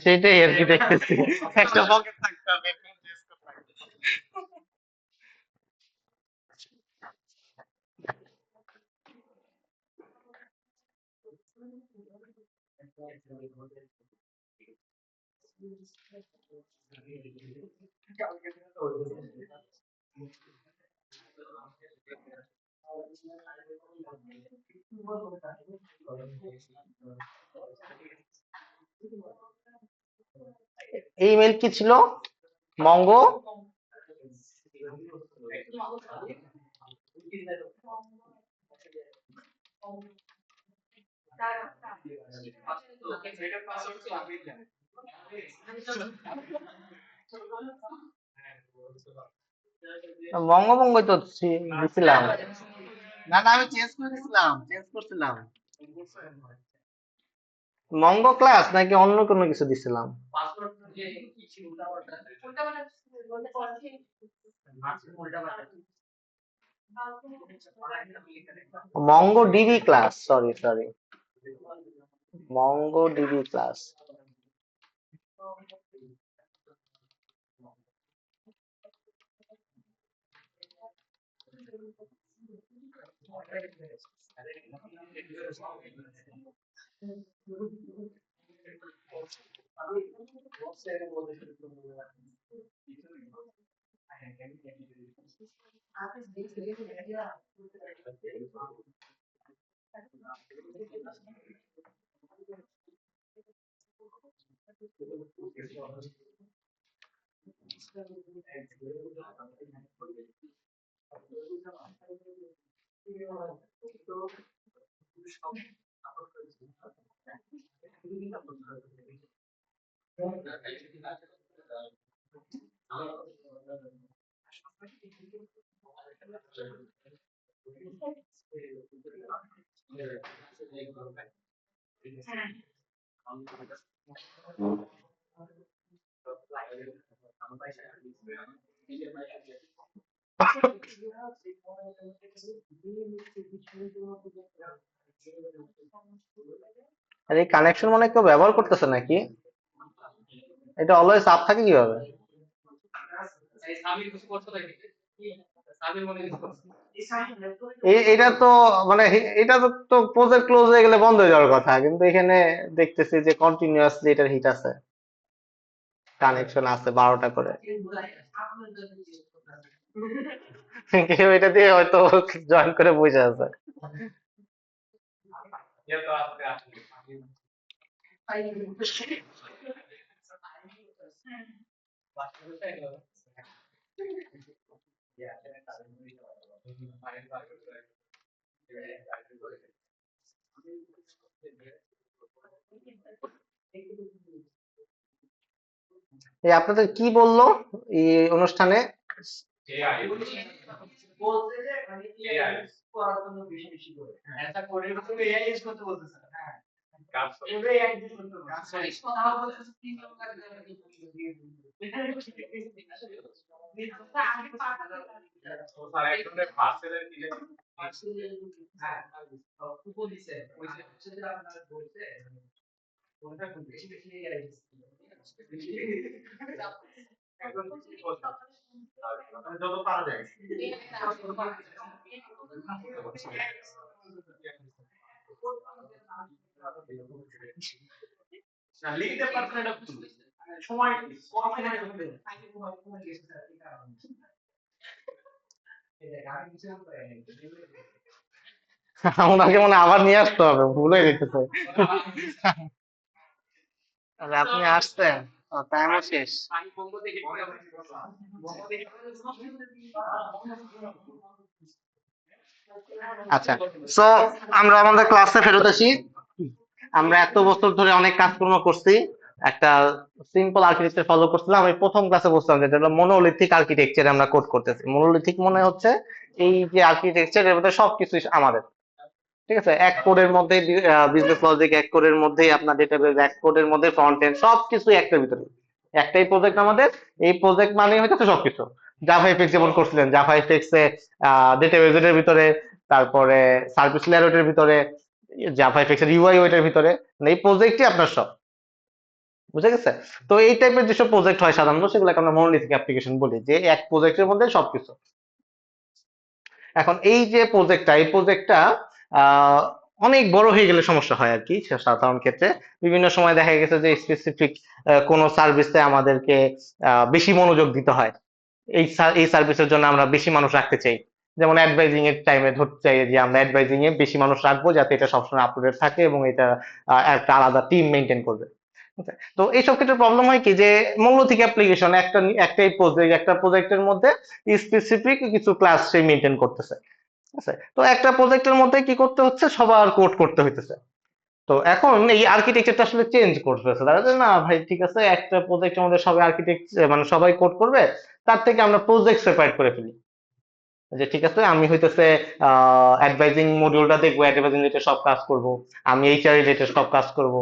সেটাই আর কি দেখতেছি, একটা পকেট থাকতে হবে। এই ইমেল কি ছিল? মঙ্গো। বঙ্গই তো দিছিলাম। না না, আমি চেঞ্জ করে দিছিলাম, চেঞ্জ করছিলাম। মঙ্গো ক্লাস নাকি অন্য কোনো কিছু দিছিলাম? Mongo DB class, sorry sorry, Mongo DB class. আর এই কানেকশন মানে কেউ ব্যবহার করতেছে নাকি? এটা অলওয়েজ আপ থাকে কিভাবে? এটা তো মানে এটা তো প্রজেক্ট ক্লোজ হয়ে গেলে বন্ধ হয়ে যাওয়ার কথা, কিন্তু এখানে দেখতেছি যে কন্টিনিউয়াসলি এটার হিট আছে, কানেকশন আছে 12টা করে। কেউ এটা দিয়ে হয়তো জয়েন করে বসে আছে। এই আপনাদের কি বললো এই অনুষ্ঠানে? ওনাকে মানে আবার নিয়ে আসতে হবে, ভুলে গেছে। আর আপনি আসছেন, টাইমও শেষ। আচ্ছা, সো আমরা আমাদের ক্লাসে ফেরত আসি। আমরা এত বছর ধরে অনেক কাজকর্ম করছি, একটা সিম্পল আর্কিটেকচার ফলো করছিলাম। আমি প্রথম ক্লাসে বলছিলাম যে এটা মনোলিথিক আর্কিটেকচার আমরা কোড করতেছি। মনোলিথিক মনে হচ্ছে এই যে আর্কিটেকচার এর মধ্যে সবকিছু আমাদের, ঠিক আছে, এক কোডের মধ্যে বিজনেস লজিক, এক কোডের মধ্যেই আপনার ডেটাবেস, এক কোডের মধ্যে ফ্রন্ট এন্ড, সবকিছু একটার ভিতরে। একটাই প্রজেক্ট আমাদের। এই প্রজেক্ট মানে হচ্ছে সবকিছু। জাভা এফএক্স যেমন করছিলেন, জাভা এফএক্স এ ডেটাবেজের ভিতরে, তারপরে সার্ভিস লেয়ারের ভিতরে, জাভা এফএক্স এর ইউআই ওইটার ভিতরে, মানে এই প্রজেক্টই আপনার সব। বুঝে গেছে? তো এই টাইপের যেসব প্রজেক্ট হয় সাধারণত সেগুলোকে আমরা মনোলিথিক অ্যাপ্লিকেশন বলি, যে এক প্রজেক্টের মধ্যে সবকিছু। এখন এই যে প্রজেক্টটা, এই প্রজেক্টটা আহ অনেক বড় হয়ে গেলে সমস্যা হয় আর কি সাধারণ ক্ষেত্রে। বিভিন্ন সময় দেখা গেছে যে স্পেসিফিক কোনো সার্ভিসে আমাদেরকে বেশি মনোযোগ দিতে হয়। এই সার্ভিসের জন্য আমরা বেশি মানুষ রাখতে চাই। যেমন অ্যাডভাইজিং এর টাইমে ধরতে চাই যে আমরা অ্যাডভাইজিং এ বেশি মানুষ রাখবো যাতে এটা সবসময় আপডেট থাকে এবং এটা একটা আলাদা টিম মেনটেন করবে। Okay? তো এইসব ক্ষেত্রে প্রবলেম হয় কি যে মৌলিক অ্যাপ্লিকেশন একটাই প্রজেক্ট, একটা প্রজেক্টের মধ্যে স্পেসিফিক কিছু ক্লাস সে মেনটেন করতেছে। ঠিক আছে? তো একটা প্রজেক্টের মধ্যে কি করতে হচ্ছে, সবার কোড করতে হইতেছে। তো এখন এই আর্কিটেকচারটা আসলে চেঞ্জ করতেছে তারা, যে না ভাই ঠিক আছে, একটা প্রজেক্টের মধ্যে সবাই আর্কিটেক্ট মানে সবাই কোড করবে, তার থেকে আমরা প্রজেক্ট সেপারেট করে ফেলি। যে ঠিক আছে, আমি হইতেছে অ্যাডভাইজিং মডিউলটা দেখবো, অ্যাডভাইজিং রিলেটেড সব কাজ করব, আমি এইচআর রিলেটেড সব কাজ করব,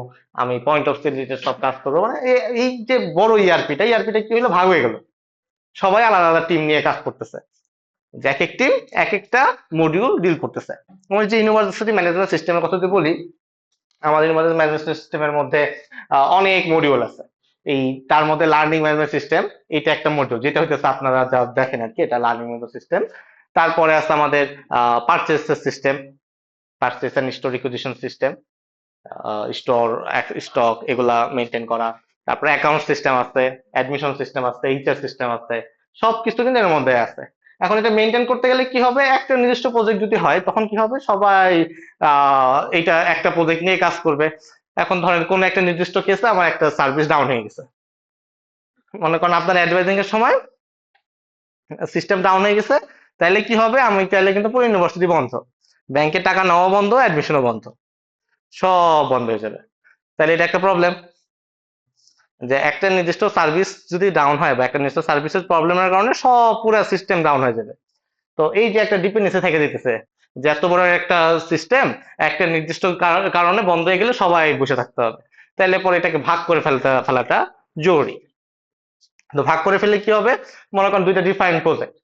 আমি পয়েন্ট অফ সেল রিলেটেড সব কাজ করবো। মানে এই যে বড় ইআরপিটা কি হলো, ভাগ হয়ে গেল, সবাই আলাদা আলাদা টিম নিয়ে কাজ করতেছে, যে এক এক টিম এক একটা মডিউল ডিল করতেছে। আমরা যে ইউনিভার্সিটি ম্যানেজমেন্ট সিস্টেমের কথা যদি বলি, আমাদের ইউনিভার্সিটি ম্যানেজমেন্ট সিস্টেমের মধ্যে অনেক মডিউল আছে। এই তার মধ্যে লার্নিং ম্যানেজমেন্ট সিস্টেম, এটা একটা মডিউল, যেটা হইতেছে আপনারা যা দেখেন আর কি, এটা লার্নিং ম্যানেজমেন্ট সিস্টেম। তারপরে আছে আমাদের purchase system, purchase and store requisition system, store stock এগুলা মেনটেন করা। তারপরে অ্যাকাউন্ট সিস্টেম আছে, অ্যাডমিশন সিস্টেম আছে, এইচআর সিস্টেম আছে, সবকিছু কিন্তু এর মধ্যে আছে। এখন এটা মেনটেন করতে গেলে কি হবে, একটা নির্দিষ্ট প্রজেক্ট যদি হয় তখন কি হবে, সবাই এটা একটা প্রজেক্ট নিয়ে কাজ করবে। এখন ধরেন কোন একটা নির্দিষ্ট কেসে আমার একটা সার্ভিস ডাউন হয়ে গেছে, মনে করেন আপনার অ্যাডভাইজিং এর সময় সিস্টেম ডাউন হয়ে গেছে, তাহলে কি হবে, আমি তাহলে কিন্তু পুরো ইউনিভার্সিটি বন্ধ, ব্যাংকে টাকা নেওয়া বন্ধ, অ্যাডমিশনও বন্ধ, সব বন্ধ হয়ে যাবে। তাহলে এটা একটা প্রবলেম, যে একটা নির্দিষ্ট সার্ভিস যদি ডাউন হয় বা একটা নির্দিষ্ট সার্ভিসের প্রবলেমের কারণে সব পুরো সিস্টেম ডাউন হয়ে যাবে। তো এই যে একটা ডিপেন্ডেন্সি থেকে দিতেছে, যে এত বড় একটা সিস্টেম একটা নির্দিষ্ট কারণে বন্ধ হয়ে গেলে সবাই বসে থাকতে হবে, তাহলে পরে এটাকে ভাগ করে ফেলাটা জরুরি। তো ভাগ করে ফেললে কি হবে, মনে করেন দুইটা ডিফারেন্ট প্রজেক্ট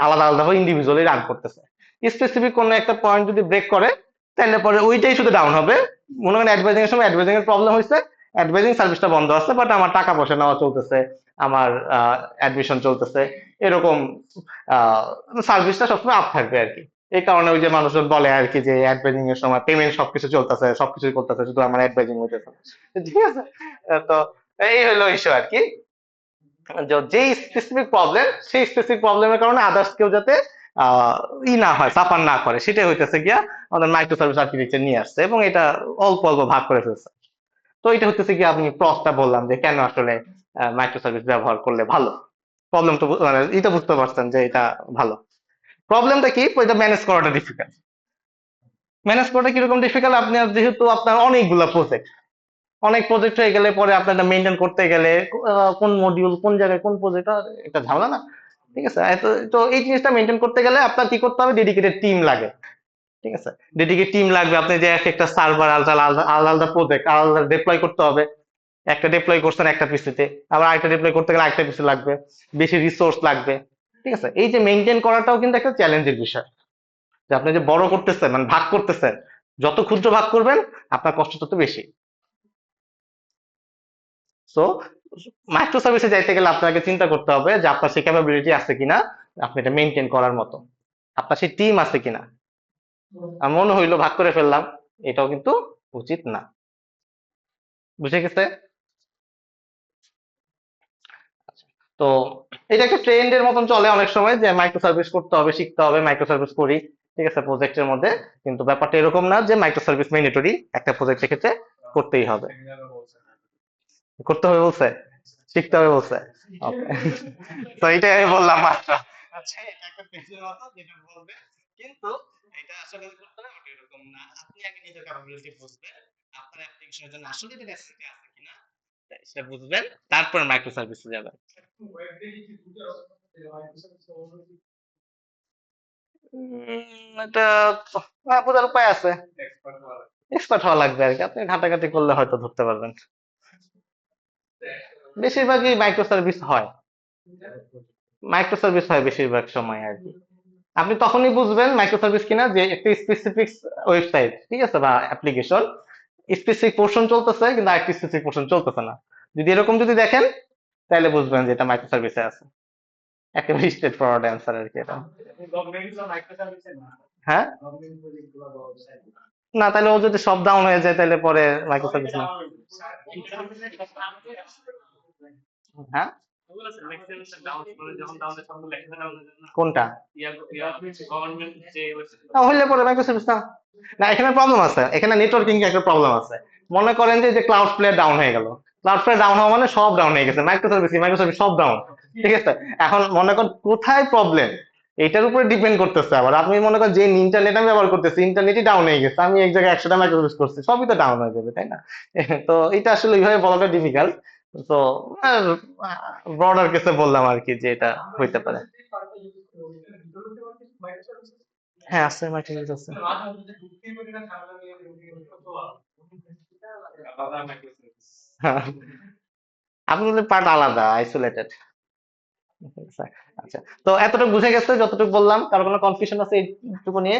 আলাদা আলাদা ভাবে ইন্ডিভিজুয়ালি রান করতেছে, স্পেসিফিক কোনো একটা পয়েন্ট যদি ব্রেক করে তাহলে পরে ওইটাই শুধু ডাউন হবে। মনে করেন অ্যাডভাইজিং এর সময় অ্যাডভাইজিং এর প্রবলেম হয়েছে, অ্যাডভাইজিং সার্ভিসটা বন্ধ আছে, বাট আমার টাকা পয়সা নেওয়া চলতেছে, আমার অ্যাডমিশন চলতেছে, এরকম সার্ভিসটা সবসময় আপ থাকবে আর কি। এই কারণে ওই যে মানুষজন বলে আর কি যে অ্যাডভাইজিং এর সময় পেমেন্ট সবকিছু চলতেছে, সবকিছু করতেছে, শুধু আমার অ্যাডভাইজিং হইতেছে না। ঠিক আছে? তো এই হলো ইস্যু আর কি, যে স্পেসিফিক প্রবলেম, সেই স্পেসিফিক প্রবলেমের কারণে আদার্স কেউ যাতে আহ ই না হয়, সাফার না করে, সেটাই হইতেছে গিয়া আমাদের মাইক্রো সার্ভিস আর্কিটেকচার নিয়ে আসছে, এবং এটা অল্প অল্প ভাগ করে ফেলছে। তো এটা হচ্ছে কি, আপনি প্রসটা বললাম যে কেন আসলে মাইক্রো সার্ভিস ব্যবহার করলে ভালো। প্রবলেম তো মানে এটা বুঝতে পারছেন যে এটা ভালো। প্রবলেমটা কি, এটা ম্যানেজ করাটা ডিফিকাল্ট। ম্যানেজ করাটা কিরকম ডিফিকাল্ট, আপনি যেহেতু আপনার অনেকগুলা প্রজেক্ট, অনেক প্রজেক্ট হয়ে গেলে পরে আপনার মেনটেন করতে গেলে কোন মডিউল কোন জায়গায় কোন প্রজেক্ট, একটা ঝামেলা না? ঠিক আছে, তো এই জিনিসটা মেনটেন করতে গেলে আপনার কি করতে হবে, ডেডিকেটেড টিম লাগে। ঠিক আছে, ডেডিকেটেড টিম লাগবে, আপনি যে এক একটা সার্ভার আলাদা আলাদা আলাদা আলাদা প্রজেক্ট আলাদা ডিপ্লয় করতে হবে। একটা ডিপ্লয় করছেন একটা পিসিতে, আবার আরেকটা ডিপ্লয় করতে গেলে আরেকটা পিসি লাগবে, বেশি রিসোর্স লাগবে। ঠিক আছে, এই যে মেনটেন করাটাও কিন্তু একটা চ্যালেঞ্জের বিষয়, যে আপনি যে বড় করতেছেন মানে ভাগ করতেছেন, যত ক্ষুদ্র ভাগ করবেন আপনার কষ্ট তত বেশি। সো মাইক্রো সার্ভিসে যাইতে গেলে আপনাকে চিন্তা করতে হবে যে আপনার সেই ক্যাপাবিলিটি আছে কিনা, আপনি এটা মেনটেন করার মতো, আপনার সেই টিম আছে কিনা। আর মনে হইলো ভাগ করে ফেললাম, এটাও কিন্তু উচিত না। বুঝে গেছে? তো এটা একটা ট্রেন্ডের মতন চলে অনেক সময়, যে মাইক্রো সার্ভিস করতে হবে, শিখতে হবে, মাইক্রো সার্ভিস করি। ঠিক আছে, প্রজেক্টের মধ্যে। কিন্তু ব্যাপারটা এরকম না যে মাইক্রো সার্ভিস ম্যান্ডেটরি একটা প্রজেক্টের ক্ষেত্রে করতেই হবে। করতে হবে বলছে, শিখতে হবে বলছে। ওকে, তো এটাই আমি বললাম মাত্র। আচ্ছা, এটা একটা পেজের মতো যেটা বলবে, কিন্তু এটা আসলে করতে হবে ওটা এরকম না। আপনি আগে নিজের ক্যাপাবিলিটি বুঝবেন, আপনার অ্যাপ্লিকেশনের জন্য আসলে এটা নেসেসিটি আছে কিনা সেটা বুঝবেন, তারপর মাইক্রো সার্ভিসে যাবেন। এটা বোঝার উপায় আছে, এক্সপার্ট হওয়া লাগবে আর কি, আপনি ঘাটাঘাটি করলে হয়তো ধরতে পারবেন। বেশিরভাগই মাইক্রো সার্ভিস হয়, মাইক্রো সার্ভিস হয় বেশিরভাগ সময় আর কি। আপনি তখনই বুঝবেন মাইক্রো সার্ভিস কিনা, যে একটা স্পেসিফিক ওয়েবসাইট, ঠিক আছে, বা অ্যাপ্লিকেশন স্পেসিফিক পোর্শন চলতেছে কিন্তু আরেকটি স্পেসিফিক পোর্শন চলতেছে না, যদি এরকম যদি দেখেন তাহলে বুঝবেন যে এটা মাইক্রো সার্ভিসে আছে। একেবারে স্ট্রেট ফরওয়ার্ড অ্যান্সার আর কি এটা। হ্যাঁ, না তাহলে ও যদি সব ডাউন হয়ে যায় তাহলে পরে মাইক্রো সার্ভিস না। হ্যাঁ, কোনটা? হইলে পরে মাইক্রো সার্ভিস না। না, এখানে প্রবলেম আছে, এখানে নেটওয়ার্কিং একটা প্রবলেম আছে। মনে করেন যে ক্লাউড ফ্লেয়ার ডাউন হয়ে গেল, ক্লাউড ফ্লেয়ার ডাউন হওয়া মানে সব ডাউন হয়ে গেছে, মাইক্রো সার্ভিস সব ডাউন। ঠিক আছে, এখন মনে করেন কোথায় প্রবলেম, এটার উপরে ডিপেন্ড করতেছে। আবার আপনি মনে করেন যে ইন্টারনেট আমি ব্যবহার করতেছি, ইন্টারনেটই ডাউন হয়ে গেছে, আমি এক জায়গায় 100টা মাইক্রো সার্ভিস করছি, সবই তো ডাউন হয়ে যাবে, তাই না? তো এটা আসলে এইভাবে বলাটা ডিফিকাল্ট। তো ব্রডার কেসে বললাম আর কি যে এটা হইতে পারে। হ্যাঁ আছে, মাইক্রো সার্ভিস আছে। হ্যাঁ, আপনাদের পার্ট আলাদা, আইসোলেটেড। আচ্ছা, তো এতটুকু বুঝে গেছে যতটুকু বললাম, কারো কোনো কনফিউশন আছে এইটুকু নিয়ে?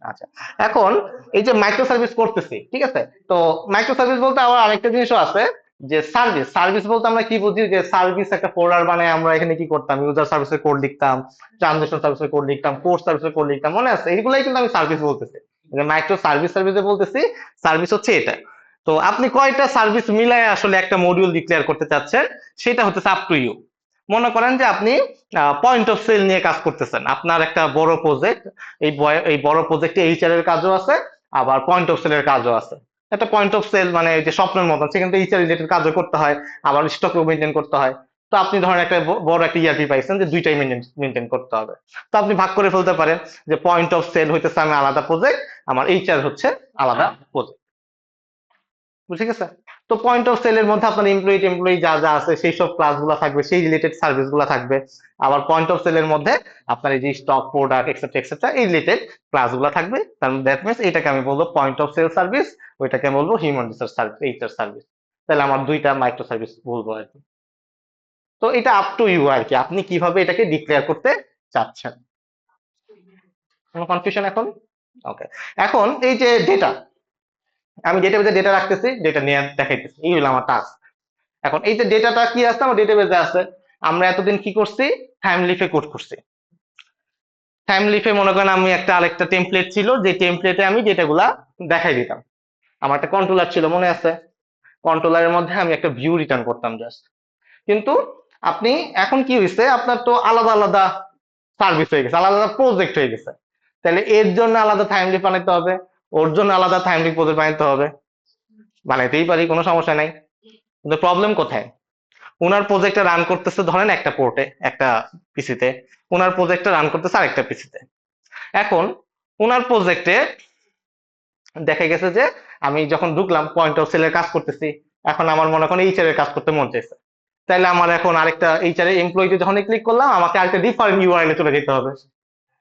আচ্ছা, এখন এই যে মাইক্রো সার্ভিস করতেছি, ঠিক আছে, তো মাইক্রো সার্ভিস বলতে আবার আরেকটা জিনিসও আছে, যে সার্ভিস। সার্ভিস বলতে আমরা কি বুঝি, যে সার্ভিস একটা ফোল্ডার বানায় আমরা এখানে কি করতাম, ইউজার সার্ভিসের কোড লিখতাম, ট্রানজাকশন সার্ভিসের কোড লিখতাম, পোস্ট সার্ভিসের কোড লিখতাম, মনে আছে? এইগুলাই কিন্তু আমি সার্ভিস বলতেছি। মাইক্রো সার্ভিসে বলতেছি সার্ভিস হচ্ছে এটা। তো আপনি কয়টা সার্ভিস মিলায় আসলে একটা মডিউল ডিক্লেয়ার করতে চাচ্ছেন, সেটা হচ্ছে আপ টু ইউ। মনে করেন যে আপনি পয়েন্ট অফ সেল নিয়ে কাজ করতেছেন, আপনার একটা বড় প্রজেক্ট, এই বড় প্রজেক্টে এইচআর এর কাজও আছে, আবার পয়েন্ট অফ সেল এর কাজও আছে। একটা পয়েন্ট অফ সেল মানে যে স্বপ্নের মতন, সেখানে এইচআর রিলেটেড কাজও করতে হয়, আবার স্টক মেনটেন করতে হয়। তো আপনি ধরেন একটা বড় একটা ইআরপি পাইছেন যে দুইটাই মেনটেন করতে হবে। তো আপনি ভাগ করে ফেলতে পারেন যে পয়েন্ট অফ সেল হইতেছে আমি আলাদা প্রজেক্ট, আমার এইচআর হচ্ছে আলাদা প্রজেক্ট। বুঝে গেছে? তো পয়েন্ট অফ সেল এর মধ্যে আপনার এমপ্লয়ি যা যা আছে সেই সব ক্লাস গুলা থাকবে, সেই রিলেটেড সার্ভিস গুলা থাকবে। আবার পয়েন্ট অফ সেল এর মধ্যে আপনার এই যে স্টক, প্রোডাক্ট, এক্সেট্রা এই রিলেটেড ক্লাস গুলা থাকবে। তার দ্যাট মিনস এটাকে আমি বলবো পয়েন্ট অফ সেল সার্ভিস, ওইটাকে আমি বলবো human resource service, HR service. তাহলে আমার দুইটা মাইক্রো সার্ভিস বলবো আর কি। তো এটা আপ টু ইউ আর কি, আপনি কিভাবে এটাকে ডিক্লেয়ার করতে চাচ্ছেন। কোনো কনফিউশন এখন? ওকে, এখন এই যে ডেটা, আমি ডেটাবেজে ডেটা রাখতেছি, ডেটা নিয়ে দেখাইতেছি, এই হলো আমার টাস্ক। এখন এই যে ডেটাটা কি আছে আমার ডেটাবেজে আছে, আমরা এতদিন কি করছি, টাইম লিফে কোড করছি। টাইম লিফে মনে করেন আমি একটা আরেকটা টেমপ্লেট ছিল, যে টেমপ্লেটে আমি ডেটাগুলা দেখাই দিতাম। আমার একটা কন্ট্রোলার ছিল, মনে আছে? কন্ট্রোলারের মধ্যে আমি একটা ভিউ রিটার্ন করতাম জাস্ট। কিন্তু আপনি এখন কি হয়েছে, আপনার তো আলাদা আলাদা সার্ভিস হয়ে গেছে, আলাদা আলাদা প্রজেক্ট হয়ে গেছে। তাহলে এর জন্য আলাদা টাইম লিফ বানাইতে হবে, ওর জন্য আলাদা টাইম লিফ প্রজেক্ট বানাইতে হবে। বানাইতেই পারি, কোনো সমস্যা নাই। কিন্তু প্রবলেম কোথায়, ওনার প্রজেক্টটা রান করতেছে ধরেন একটা পোর্টে, একটা পিসিতে, ওনার প্রজেক্টটা রান করতেছে আরেকটা পিসিতে। এখন ওনার প্রজেক্টে দেখা গেছে যে আমি যখন ঢুকলাম পয়েন্ট অফ সেলের কাজ করতেছি, এখন আমার মনে করেন এইচআর এর কাজ করতে মন চাইছে, তাহলে আমার এখন আরেকটা এইচআর এর এমপ্লয়িতে যখন ক্লিক করলাম, আমাকে আরেকটা ডিফারেন্ট ইউআরএল এ চলে যেতে হবে।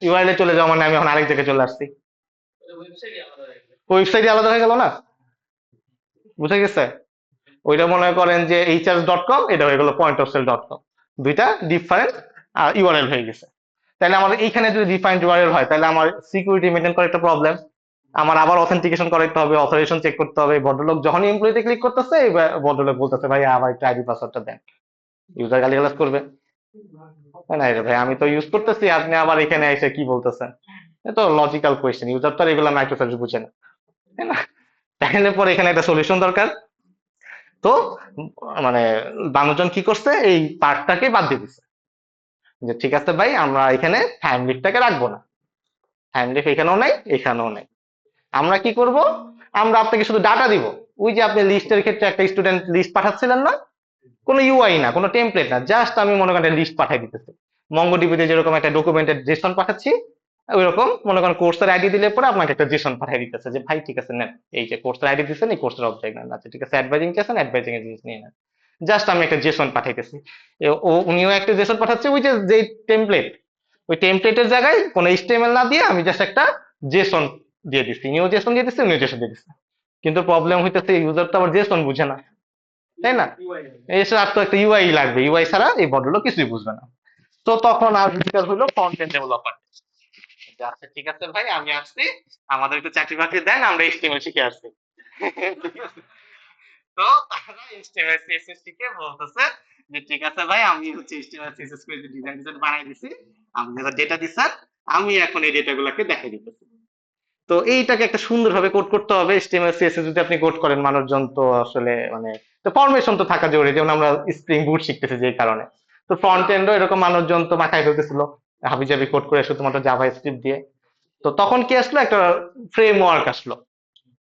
ইউআরএল এ চলে যাওয়া মানে আমি এখন আরেক জায়গায় চলে আসছি, ওয়েবসাইটই আলাদা হয়ে গেল না? বুঝে গেছে? ওইটা মনে করেন যে এইচআর.কম, এটা হয়ে গেল point of sale dot com, দুইটা ডিফারেন্ট ইউআরএল হয়ে গেছে। তাহলে আমার এইখানে যদি ডিফারেন্ট ইউআরএল হয়, তাহলে আমার সিকিউরিটি মেনটেন করা একটা প্রবলেম, আমার আবার অথেন্টিকেশন করাইতে হবে, অথরাইজেশন চেক করতে হবে। ভদ্রলোক যখনই এমপ্লয়িতে ক্লিক করতেছে, এই ভদ্রলোক বলতেছে ভাই আমার একটা আইডি পাসওয়ার্ডটা দেন, ইউজার গালিগালাজ করবে, তাই না? রে ভাই আমি তো ইউজ করতেছি, আপনি আবার এখানে এসে কি বলতেছেন? এটা তো লজিক্যাল কোয়েশ্চেন, ইউজার তো আর এগুলো মাইক্রো সার্ভিস বুঝে না, তাই না? তাহলে পরে এখানে একটা সলিউশন দরকার। তো মানে মানুষজন কি করছে, এই পার্টটাকে বাদ দিয়ে দিচ্ছে, যে ঠিক আছে ভাই আমরা এখানে টাইম লিফটাকে রাখবো না, টাইম লিফ এখানেও নাই এখানেও নাই। আমরা কি করব, আমরা আপনাকে শুধু ডাটা দিব। ওই যে আপনি লিস্টের ক্ষেত্রে একটা স্টুডেন্ট লিস্ট পাঠাচ্ছিলেন না, কোনো ইউআই না, কোনো টেমপ্লেট না, জাস্ট আমি মনে করেন লিস্ট পাঠাই দিতেছি। মঙ্গোডিবিতে যেরকম একটা ডকুমেন্টেড জেসন পাঠাচ্ছি, ওইরকম মনে করেন কোর্সের আইডি দিলে পরে আপনাকে একটা জেসন পাঠিয়ে দিতেছে, যে ভাই ঠিক আছে নেন, এই যে কোর্সের আইডি দিচ্ছেন, এই কোর্সের অবজেক্ট নেন, আচ্ছা ঠিক আছে অ্যাডভাইজিং কি আছেন, অ্যাডভাইজিং এর জিনিস নিয়ে নেন। জাস্ট আমি একটা জেসন পাঠাইতেছি, উনিও একটা জেসন পাঠাচ্ছে, ওই যে টেমপ্লেট, ওই টেমপ্লেটের জায়গায় কোনো এইচটিএমএল না দিয়ে আমি জাস্ট একটা জেসন দিয়ে দিচ্ছি, ইনিও জেসন দিয়ে দিচ্ছে, উনিও জেসন দিয়ে দিচ্ছে। কিন্তু প্রবলেম হইতেছে ইউজার তো আবার জেসন বুঝে না, তাই না? এসে আর তো একটা ইউআই লাগবে, ইউআই ছাড়া এই ভদ্রলোক কিছুই বুঝবে না। তো তখন আর ডিফিকাল্ট হলো ফ্রন্ট এন্ড ডেভেলপার। আচ্ছা ঠিক আছে ভাই আমি আসছি, আমাদের একটু চাকরি বাকরি দেন, আমরা এইচটিএমএল শিখে আসছি। তো তারা HTML CSS শিখে বলতেছে যে ঠিক আছে ভাই, আমি হচ্ছে HTML CSS করে ডিজাইন বানাই দিছি, আপনি যেটা ডেটা দিচ্ছেন আমি এখন এই ডেটাগুলোকে দেখাই দিতেছি। তো এইটাকে একটা সুন্দরভাবে কোড করতে হবে। HTML CSS যদি আপনি কোড করেন, মানুষজন তো আসলে মানে, তো ফরমেশন তো থাকা জরুরি, যেমন আমরা স্প্রিং বুট শিখতেছি যে কারণে। তো ফ্রন্ট এন্ডও এরকম মানুষজন তো মাথায় ফেলতেছিল হাবিজাবি কোড করে শুধুমাত্র জাভা স্ক্রিপ্ট দিয়ে। তো তখন কি আসলো, একটা ফ্রেমওয়ার্ক আসলো,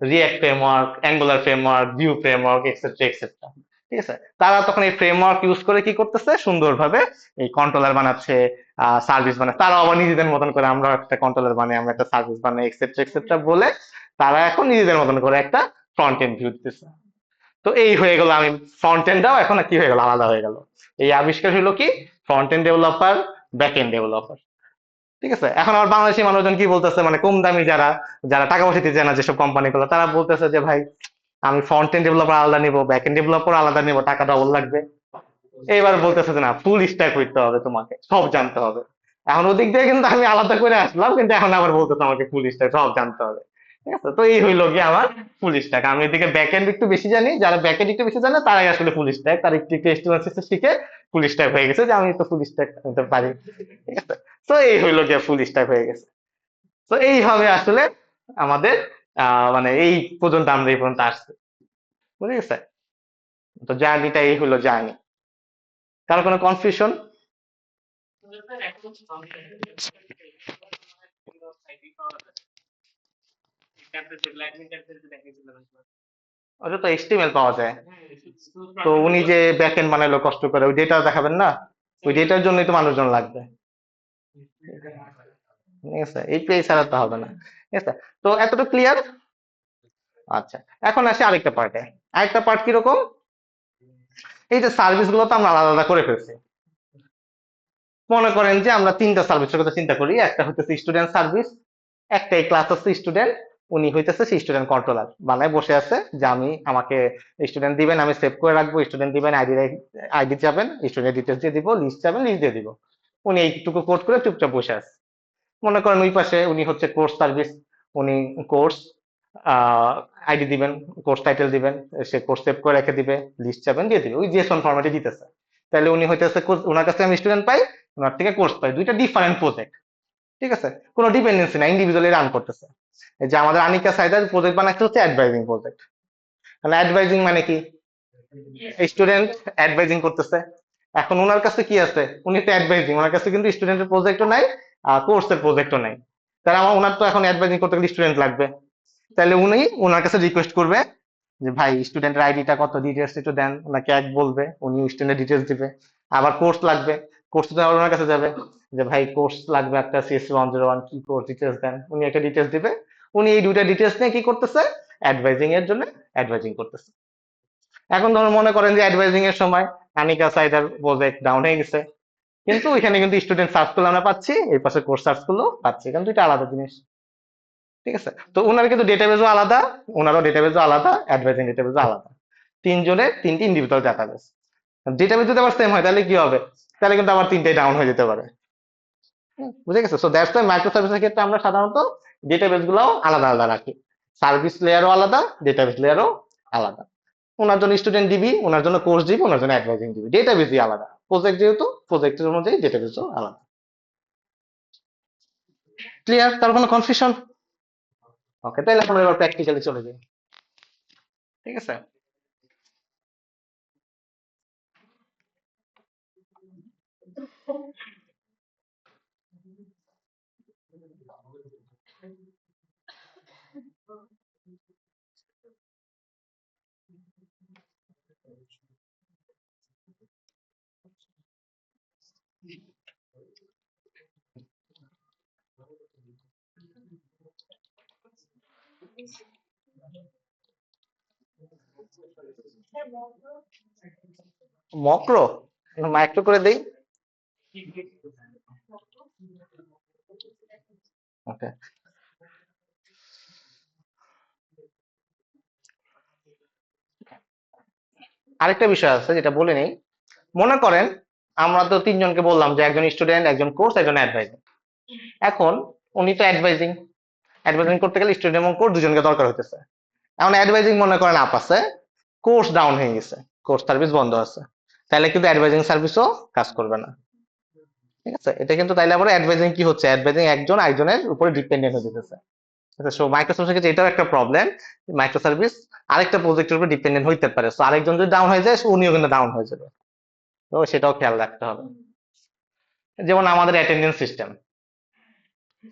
react framework, angular framework, view framework, etcetera etcetera. ঠিক আছে, তারা তখন এই ফ্রেমওয়ার্ক ইউজ করে কি করতেছে, সুন্দরভাবে এই কন্ট্রোলার বানাচ্ছে, সার্ভিস বানাচ্ছে। তারা আবার নিজেদের মতন করে, আমরা একটা কন্ট্রোলার বানাই, আমরা একটা সার্ভিস বানাই, এক্সেট্রা এক্সেট্রা বলে তারা এখন নিজেদের মতন করে একটা ফ্রন্ট এন্ড ভিউ দিতেছে। তো এই হয়ে গেল, আমি ফ্রন্ট এন্ডটাও এখন কি হয়ে গেল, আলাদা হয়ে গেল। এই আবিষ্কার হলো কি, front end developer, back end developer. ঠিক আছে, এখন আমার বাংলাদেশি মানুষজন কি বলতেছে, মানে কম দামি যারা, যারা টাকা পয়সা দিতে চায় না যেসব কোম্পানিগুলো, তারা বলতেছে যে ভাই আমি ফ্রন্ট এন্ড ডেভেলপার আলাদা নিবো, ব্যাক এন্ড ডেভেলপার আলাদা নিবো, টাকা ডবল লাগবে। এইবার বলতেছে যে না, ফুল স্ট্যাক হইতে হবে, তোমাকে সব জানতে হবে। এখন ওদিক দিয়ে কিন্তু আমি আলাদা করে আসলাম, কিন্তু এখন আবার বলতেছে আমাকে ফুল স্ট্যাক সব জানতে হবে। ঠিক আছে, তো এই হইলো গিয়ে আমার ফুল স্ট্যাক। আমি এদিকে ব্যাক এন্ড একটু বেশি জানি, যারা ব্যাক এন্ড একটু বেশি জানে তারাই আসলে ফুল স্ট্যাক, তার একটু একটু HTML CSS শিখে ফুল স্ট্যাক হয়ে গেছে, যে আমি তো ফুল স্ট্যাক হতে পারি। ঠিক আছে, তো এই হইলো গিয়ে ফুল স্ট্যাক হয়ে গেছে। তো এইভাবে আসলে আমাদের মানে এই পর্যন্ত আমরা এই পর্যন্ত আসছি, বুঝে গেছে? তো জার্নিটা এই হলো জার্নি। কারো কোনো কনফিউশন? ওটা তো HTML পাওয়া যায়। তো উনি যে ব্যাক এন্ড বানাইলো কষ্ট করে, ওই ডেটা দেখাবেন না, ওই ডেটার জন্যই তো মানুষজন লাগবে। ঠিক আছে, এইটাই ছাড়া তো হবে না। ঠিক আছে, তো এতটুকু ক্লিয়ার। আচ্ছা, এখন আসি আরেকটা পার্টে। আরেকটা পার্ট কিরকম, এই যে সার্ভিস গুলো তো আমরা আলাদা আলাদা করে ফেলছি। মনে করেন যে আমরা তিনটা সার্ভিসের কথা চিন্তা করি, একটা হইতেছে স্টুডেন্ট সার্ভিস, একটা এই ক্লাস হচ্ছে স্টুডেন্ট, উনি হইতেছে সেই স্টুডেন্ট কন্ট্রোলার, বানায় বসে আছে যে আমি, আমাকে স্টুডেন্ট দিবেন, আমি সেভ করে রাখবো, স্টুডেন্ট দিবেন, আইডি যাবেন, স্টুডেন্ট ডিটেলস দিয়ে দিব, লিস্ট যাবেন, লিস্ট দিয়ে দিব। উনি এইটুকু কোড করে চুপচাপ বসে আছে। মনে করেন ওই পাশে উনি হচ্ছে কোর্স সার্ভিস, উনি কোর্স আইডি দিবেন, কোর্স টাইটেল দিবেন, সে কোর্স সেভ করে রেখে দিবে, লিস্ট যাবেন, দিয়ে দিবে, ওই জেসন ফরম্যাটে দিতেছে। তাহলে উনি হইতেছে ওনার কাছে আমি স্টুডেন্ট পাই, ওনার থেকে কোর্স পাই, দুইটা ডিফারেন্ট প্রজেক্ট। ঠিক আছে, কোনো ডিপেন্ডেন্সি না, ইন্ডিভিজুয়ালি রান করতেছে। এই যে আমাদের আনিকা সাইদার প্রজেক্ট বানাচ্ছে হচ্ছে অ্যাডভাইজিং প্রজেক্ট। তাহলে অ্যাডভাইজিং মানে কি, স্টুডেন্ট অ্যাডভাইজিং করতেছে। এখন ওনার কাছে কি আছে, উনি তো অ্যাডভাইজিং, ওনার কাছে কিন্তু স্টুডেন্টের প্রজেক্টও নাই, কোর্সের প্রজেক্টও নাই। তাহলে আমার, ওনার তো এখন অ্যাডভাইজিং করতে গেলে স্টুডেন্ট লাগবে। তাহলে উনি ওনার কাছে রিকোয়েস্ট করবে যে ভাই স্টুডেন্টের আইডিটা কত, ডিটেলস একটু দেন, ওনাকে এক বলবে, উনি স্টুডেন্টের ডিটেলস দিবে। আবার কোর্স লাগবে, কোর্স তো আবার ওনার কাছে যাবে, যে ভাই কোর্স লাগবে একটা CSC 101, কি কোর্স ডিটেলস দেন, উনি একটা ডিটেলস দিবে। উনি এই দুইটা ডিটেলস নিয়ে কি করতেছে, অ্যাডভাইজিং এর জন্য অ্যাডভাইজিং করতেছে। এখন ধরুন মনে করেন যে অ্যাডভাইজিং এর সময় আনিকা সাইদার প্রজেক্ট ডাউন হয়ে গেছে, কিন্তু এখানে কিন্তু স্টুডেন্ট সার্চ করলে আমরা পাচ্ছি, এই পাশে কোর্স সার্চ করলেও পাচ্ছি, কারণ দুইটা আলাদা জিনিস। ঠিক আছে, তো ওনার কিন্তু ডেটাবেজও আলাদা, ওনারও ডেটাবেজও আলাদা, অ্যাডভাইজিং ডেটাবেজও আলাদা, তিনজনের তিনটি ইন্ডিভিজুয়াল ডেটাবেজ। ডেটাবেজ যদি আবার সেম হয় তাহলে কি হবে, তাহলে কিন্তু আবার তিনটাই ডাউন হয়ে যেতে পারে। বুঝে গেছে? সো দ্যাটস ওয়াই মাইক্রো সার্ভিসের ক্ষেত্রে আমরা সাধারণত ডেটাবেজ গুলাও আলাদা আলাদা রাখি, সার্ভিস লেয়ারও আলাদা, ডেটাবেজ লেয়ারও আলাদা। ওনার জন্য স্টুডেন্ট দিবি, ওনার জন্য কোর্স দিবি, ওনার জন্য অ্যাডভাইজিং দিবি, ডেটাবেজই আলাদা। প্রজেক্ট যেহেতু, প্রজেক্টের অনুযায়ী ডেটাবেজও আলাদা। ক্লিয়ার? তার কোনো কনফিউশন? ওকে, তাহলে আমরা এবার প্র্যাকটিক্যালি চলে যাই। ঠিক আছে, মক্রো, মাইক্রো করে দেই। ওকে, আরেকটা বিষয় আছে যেটা বলে নেই। মনে করেন আমরা তো তিনজনকে বললাম যে একজন স্টুডেন্ট, একজন কোর্স, একজন অ্যাডভাইজিং। এখন উনি তো অ্যাডভাইজিং, অ্যাডভাইজিং করতে গেলে স্টুডেন্ট এবং কোর্স দুজনকে দরকার হইতেছে। এখন অ্যাডভাইজিং মনে করেন আপ আছে, কোর্স ডাউন হয়ে গেছে, কোর্স সার্ভিস বন্ধ আছে, তাহলে কিন্তু অ্যাডভাইজিং সার্ভিসও কাজ করবে না। ঠিক আছে, এটা কিন্তু তাইলে আবার অ্যাডভাইজিং কি হচ্ছে, অ্যাডভাইজিং একজন আরেকজনের উপরে ডিপেন্ডেন্ট হয়ে যেতেছে। সো মাইক্রোসার্ভিসের ক্ষেত্রে এটাও একটা প্রবলেম, মাইক্রো সার্ভিস আরেকটা প্রজেক্টের উপর ডিপেন্ডেন্ট হইতে পারে, সো আরেকজন যদি ডাউন হয়ে যায় উনিও কিন্তু ডাউন হয়ে যাবে। তো সেটাও খেয়াল রাখতে হবে। যেমন আমাদের attendance system,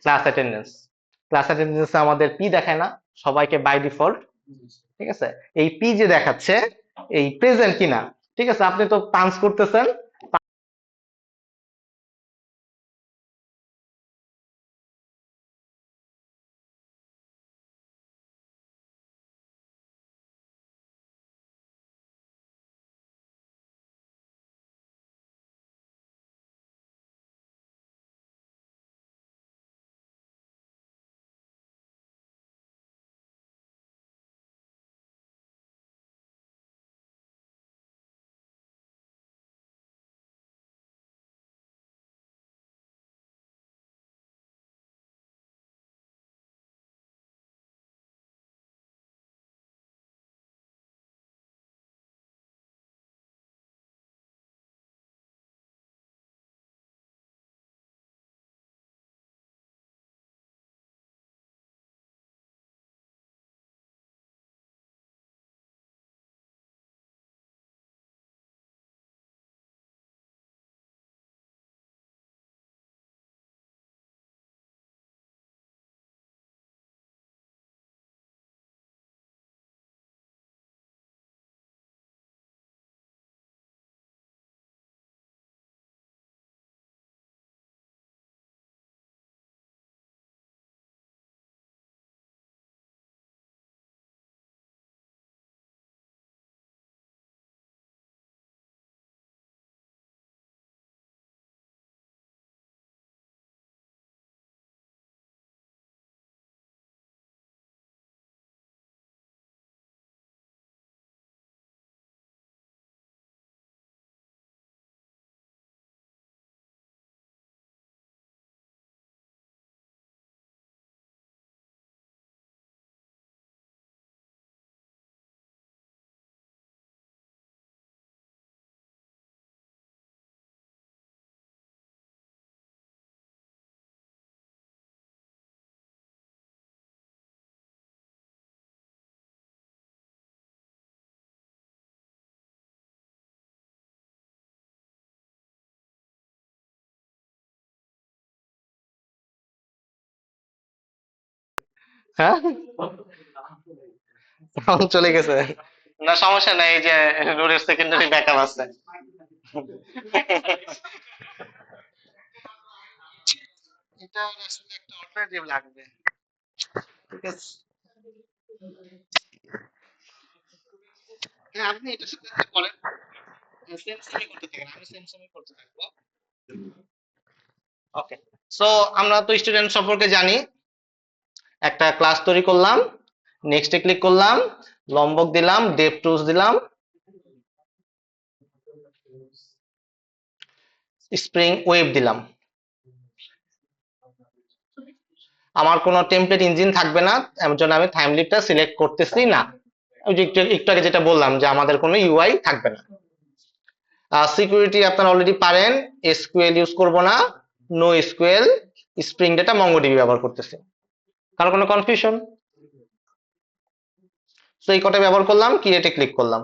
class attendance, class attendance আমাদের পি দেখায় না সবাইকে বাই ডিফল্ট। ঠিক আছে, এই পি যে দেখাচ্ছে এই প্রেজেন্ট কিনা। ঠিক আছে, আপনি তো পাঞ্চ করতেছেন, হ্যাঁ sound চলে গেছে, না সমস্যা নাই, এই যে রোডের সেকেন্ডারি ব্যাকআপ আছে। এটা আসলে একটা অল্টারনেটিভ লাগবে। ঠিক আছে, হ্যাঁ আপনি এটার সাথে একটা করেন, সেম সেমই করতে থাকেন, আমি সেম সেমই করতে থাকবো। ওকে, সো আমরা তো স্টুডেন্ট সম্পর্কে জানি, একটা ক্লাস তৈরি করলাম, নেক্সটে ক্লিক করলাম, লম্বক দিলাম, ডেপ টুলস দিলাম, স্প্রিং ওয়েব দিলাম। আমার কোনো টেমপ্লেট ইঞ্জিন থাকবে না, এর জন্য আমি থাইমলিপটা সিলেক্ট করতেছি না। ওই যে একটু একটু আগে যেটা বললাম যে আমাদের কোনো ইউআই থাকবে না। সিকিউরিটি আপনারা অলরেডি পারেন, এসকিউএল ইউজ করব না, no SQL, spring data, MongoDB ব্যবহার করতেছি। কারো কোনো কনফিউশন? তো এই কটা ব্যবহার করলাম, ক্রিয়েটে ক্লিক করলাম।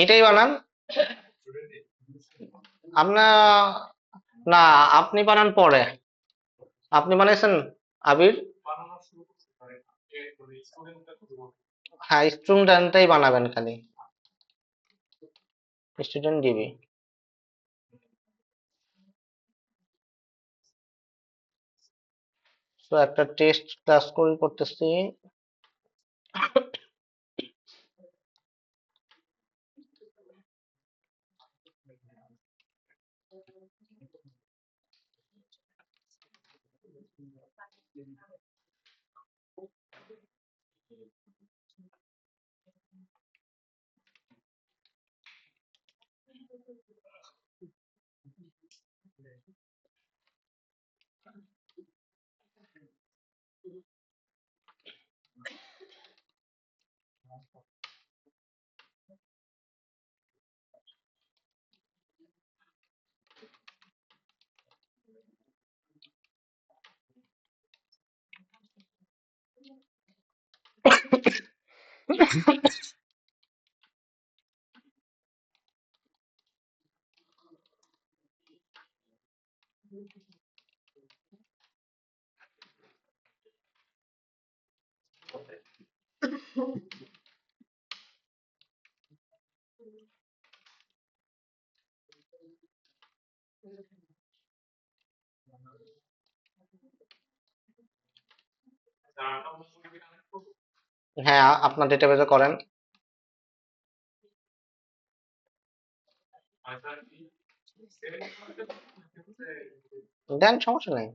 এটাই বানান আপনার? না, আপনি বানান পরে। আপনি বানাইছেন আবির? হ্যাঁ, স্টুডেন্টটাই বানাবেন খালি, স্টুডেন্ট ডিবি। তো একটা টেস্ট ক্লাস করতেছি। হ্যাঁ, আপনার ডেটাবেজে করেন। দেন, সমস্যা নেই।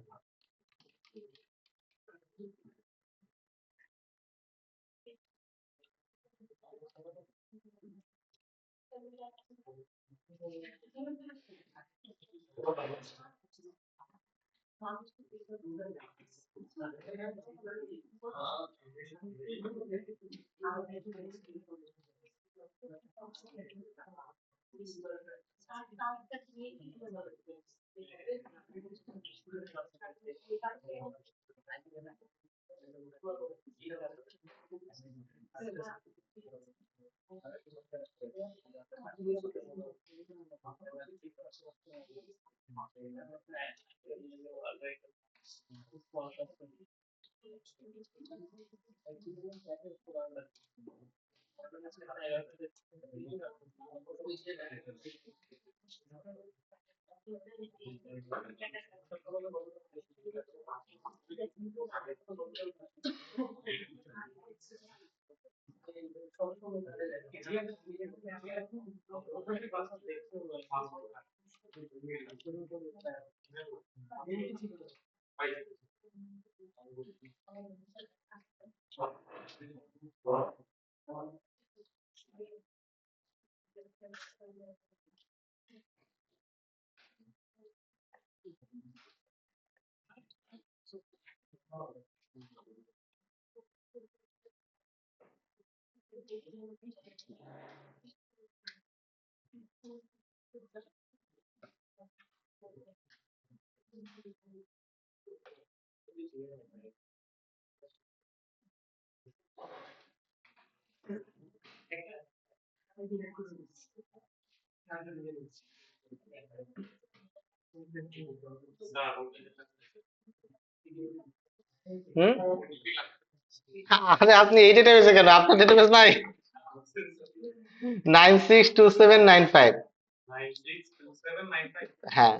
হুম, আরে আপনি এই ডেটাবেসে কেন? আপনার ডেটাবেস নাই? 962795। হ্যাঁ,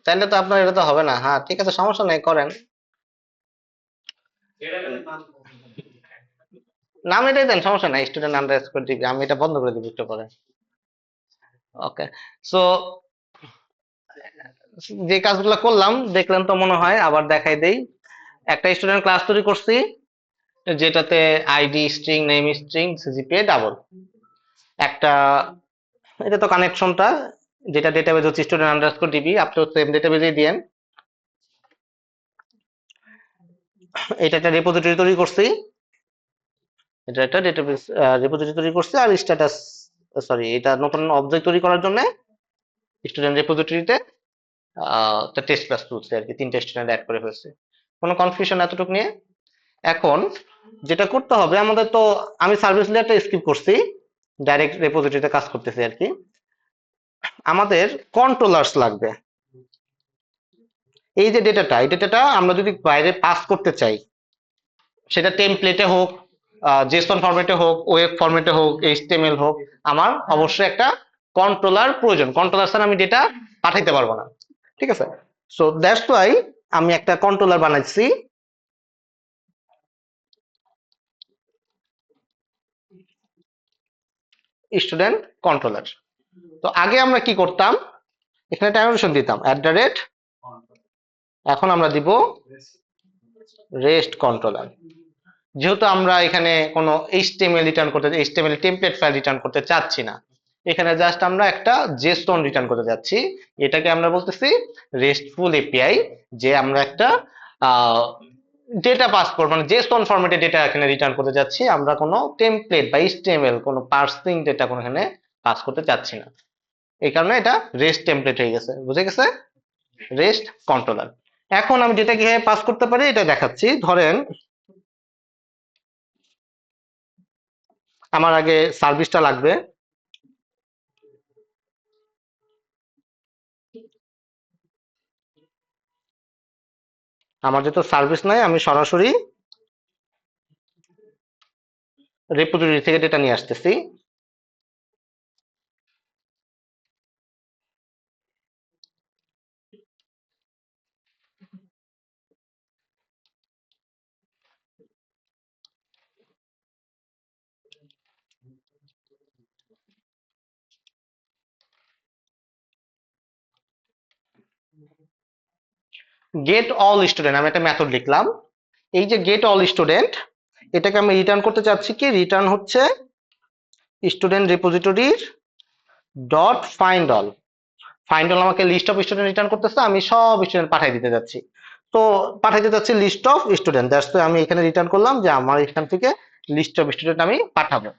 তাহলে তো আপনার এটা তো হবে না। হ্যাঁ ঠিক আছে, সমস্যা নেই, করেন। নাম এটাই দেন, সমস্যা নাই, স্টুডেন্ট আন্ডারস্কোর ডিবি। আমি এটা বন্ধ করে দিব একটু পরে। ওকে, সো যে কাজগুলো করলাম দেখলেন তো মনে হয়, আবার দেখাই দেই। একটা স্টুডেন্ট ক্লাস তৈরি করছি, যেটাতে ID string, name string, CGPA double. একটা, এটা তো কানেকশনটা, যেটা ডেটাবেজ হচ্ছে স্টুডেন্ট আন্ডারস্কোর ডিবি, আপনি সেম ডেটাবেজেই দিয়েন। এটা একটা রেপোজিটরি তৈরি করছি, এটা একটা ডেটাবেস রেপোজিটরি তৈরি করছি। আর স্ট্যাটাস, সরি, এটা নতুন অবজেক্ট তৈরি করার জন্য স্টুডেন্ট রেপোজিটরিতে টেস্ট ক্লাস তুলছে আর কি, 3টে স্টুডেন্ট অ্যাড করে ফেলছে। কোনো কনফিউশন এতটুকু নিয়ে? এখন যেটা করতে হবে আমাদের, তো আমি সার্ভিস লেয়ারটা স্কিপ করছি, ডাইরেক্ট রেপোজিটরিতে কাজ করতেছি আর কি। আমাদের কন্ট্রোলার্স লাগবে। এই যে ডেটাটা, এই ডেটাটা আমরা যদি বাইরে পাস করতে চাই, সেটা টেমপ্লেটে হোক, জেসন ফরম্যাটে হোক, ওয়েব ফরম্যাটে হোক, এইচটিএমএল হোক, আমার অবশ্যই একটা কন্ট্রোলার প্রয়োজন। কন্ট্রোলার ছাড়া আমি ডেটা পাঠাইতে পারবো না, ঠিক আছে? সো দ্যাটস ওয়াই আমি একটা কন্ট্রোলার বানাইছি, স্টুডেন্ট কন্ট্রোলার। তো আগে আমরা কি করতাম, এখানে টার্মিনেশন দিতাম @, এখন আমরা দিব রেস্ট কন্ট্রোলার। যেহেতু আমরা এখানে কোনো এইচটিএমএল রিটার্ন করতে, এইচটিএমএল টেমপ্লেট ফাইল রিটার্ন করতে চাচ্ছি না, এখানে জাস্ট আমরা একটা জেসন রিটার্ন করতে যাচ্ছি। এটাকে আমরা বলতেছি রেস্টফুল এপিআই, যে আমরা একটা ডেটা পাস করব, মানে জেসন ফরম্যাটে ডেটা এখানে রিটার্ন করতে যাচ্ছি। আমরা কোনো টেমপ্লেট বা এইচটিএমএল কোনো পার্সিং ডেটা কোনো এখানে পাস করতে চাচ্ছি না। এই কারণে এটা রেস্ট টেমপ্লেট হয়ে গেছে, বুঝে গেছে? Rest controller. এখন আমি ডেটা কিভাবে পাস করতে পারি এটা দেখাচ্ছি। ধরেন আমার আগে সার্ভিসটা লাগবে। আমার যেহেতু সার্ভিস নাই, আমি সরাসরি রেপোজিটরি থেকে ডেটা নিয়ে আসতেছি। গেট অল স্টুডেন্ট, আমি একটা মেথড লিখলাম। এই যে গেট অল স্টুডেন্ট, এটাকে আমি রিটার্ন করতে চাচ্ছি কি, রিটার্ন হচ্ছে স্টুডেন্ট রেপোজিটরির dot find all. Find all আমাকে লিস্ট অফ স্টুডেন্ট রিটার্ন করতেছে, আমি সব স্টুডেন্ট পাঠিয়ে দিতে যাচ্ছি। তো পাঠাইতে যাচ্ছি লিস্ট অফ স্টুডেন্ট, দ্যাটস তো আমি এখানে রিটার্ন করলাম যে আমার এখান থেকে লিস্ট অফ স্টুডেন্ট আমি পাঠাবো।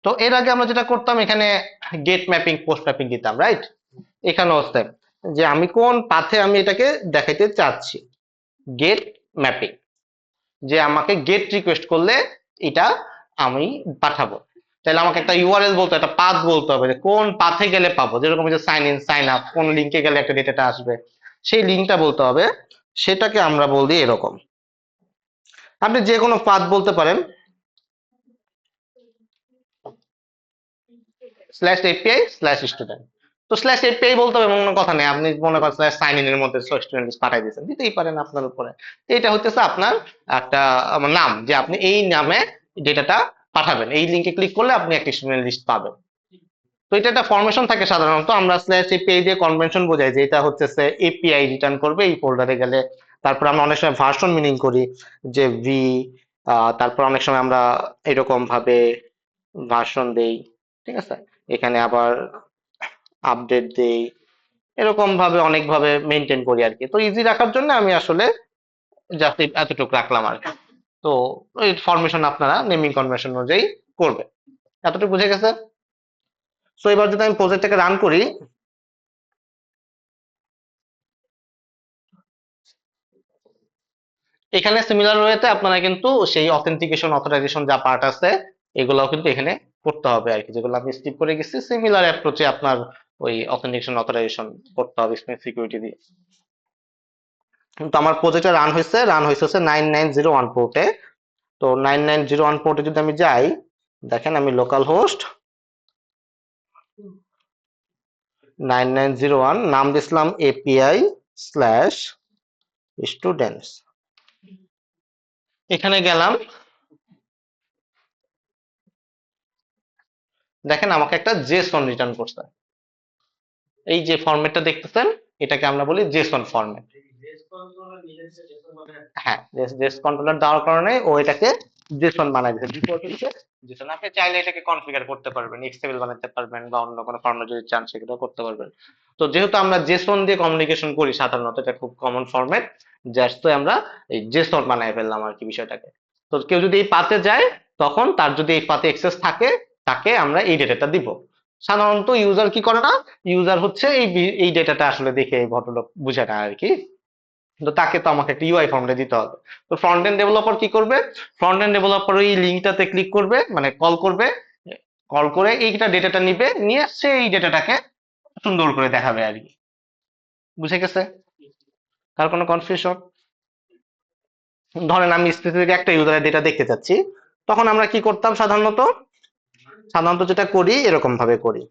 তো এর আগে আমরা যেটা করতাম, এখানে গেট ম্যাপিং, পোস্ট ম্যাপিং দিতাম, রাইট? এখানেও সেম, যে আমি কোন পাথে আমি এটাকে দেখাইতে চাচ্ছি, গেট ম্যাপিং, যে আমাকে গেট রিকোয়েস্ট করলে এটা আমি পাঠাবো। তাহলে আমাকে একটা ইউআরএল বলতে, একটা পাথ বলতে হবে, যে কোন পাথে গেলে পাবো। যেরকম যে সাইন ইন, সাইন আপ, কোন লিঙ্কে গেলে একটা ডেটাটা আসবে, সেই লিঙ্কটা বলতে হবে। সেটাকে আমরা বলি এরকম, আপনি যে কোনো পাথ বলতে পারেন। Slash API slash student. তো স্ল্যাশ এপিআই বলতে হবে এমন কোনো কথা নেই, আপনি মনে করেন স্ল্যাশ সাইন ইন এর মধ্যে স্টুডেন্ট লিস্ট পাঠিয়ে দিয়েছেন, দিতেই পারেন আপনার উপরে। এটা হচ্ছে আপনার একটা নাম, যে আপনি এই নামে ডেটাটা পাঠাবেন, এই লিঙ্কে ক্লিক করলে আপনি একটা স্টুডেন্ট লিস্ট পাবেন। তো এটা একটা ফরমেশন থাকে সাধারণত, আমরা স্ল্যাশ এপিআই দিয়ে কনভেনশন বোঝাই যে এটা হচ্ছে এপিআই রিটার্ন করবে এই ফোল্ডারে গেলে। তারপর আমরা অনেক সময় ভার্সন মিনিং করি, যে ভি, তারপর অনেক সময় আমরা এরকম ভাবে ভার্সন দেই, ঠিক আছে, এখানে আবার আপডেট দেই, এরকম ভাবে অনেক ভাবে মেনটেন করি আর কি। তো ইজি রাখার জন্য আমি আসলে জাস্ট এতটুকু রাখলাম আর কি। তো এই ফরমেশন আপনারা নেমিং কনভেনশন অনুযায়ী করবে। এতটুকু বুঝে গেছে? সো এবার যদি আমি প্রজেক্টটাকে রান করি, এখানে সিমিলার ওয়েতে আপনারা কিন্তু সেই অথেন্টিকেশন অথরাইজেশন যা পার্ট আছে এগুলাও কিন্তু এখানে করতে হবে আর কি, যেগুলো আমি স্কিপ করে গেছি। সিমিলার অ্যাপ্রোচে আপনার ওই অথেন্টিকেশন অথরাইজেশন করতে হবে স্পেস সিকিউরিটি দিয়ে। কিন্তু আমার প্রজেক্টটা রান হয়েছে হচ্ছে 9901 পোর্টে। তো 9901 পোর্টে যদি আমি যাই, দেখেন আমি লোকাল হোস্ট 9901 নাম দিছিলাম এপিআই স্ল্যাশ স্টুডেন্টস। এখানে গেলাম, দেখেন আমাকে একটা জেসন রিটার্ন করছে। এই যে ফরম্যাটটা দেখতেছেন এটাকে আমরা বলি জেসন ফরম্যাট। হ্যাঁ, জেস কন্ট্রোলার দেওয়ার কারণে ও এটাকে জেসন বানাই দিয়েছে, ডিফল্ট হচ্ছে জেসন। আপনি চাইলে এটাকে কনফিগার করতে পারবেন, এক্সএমএল বানাতে পারবেন, বা অন্য কোনো ফরম্যাট যদি চান সেগুলো করতে পারবেন। তো যেহেতু আমরা জেসন দিয়ে কমিউনিকেশন করি সাধারণত, এটা খুব কমন ফরম্যাট, জাস্ট তো আমরা এই জেসন বানাই ফেললাম আর কি বিষয়টাকে। তো কেউ যদি এই পাতে যায়, তখন তার যদি এই পাতে অ্যাক্সেস থাকে, তাকে আমরা এই ডেটাটা দিব। সাধারণত ইউজার কি করে না, ইউজার হচ্ছে এই ডেটাটা আসলে দেখে এই ঘটনা বুঝে না আর কি। তো তাকে তো আমাকে একটা ইউআই ফর্মটা দিতে হবে। তো ফ্রন্ট এন্ড ডেভেলপার কি করবে, ফ্রন্ট এন্ড ডেভেলপার ওই লিঙ্কটাতে ক্লিক করবে, মানে কল করবে, কল করে এইটা ডেটাটা নিবে, নিয়ে সে এই ডেটাটাকে সুন্দর করে দেখাবে আর কি। বুঝে গেছে? কার কোনো কনফিউশন? ধরেন আমি স্পেসিফিক একটা ইউজারের ডেটা দেখতে চাচ্ছি, তখন আমরা কি করতাম সাধারণত, যেটা করি এরকম ভাবে করি।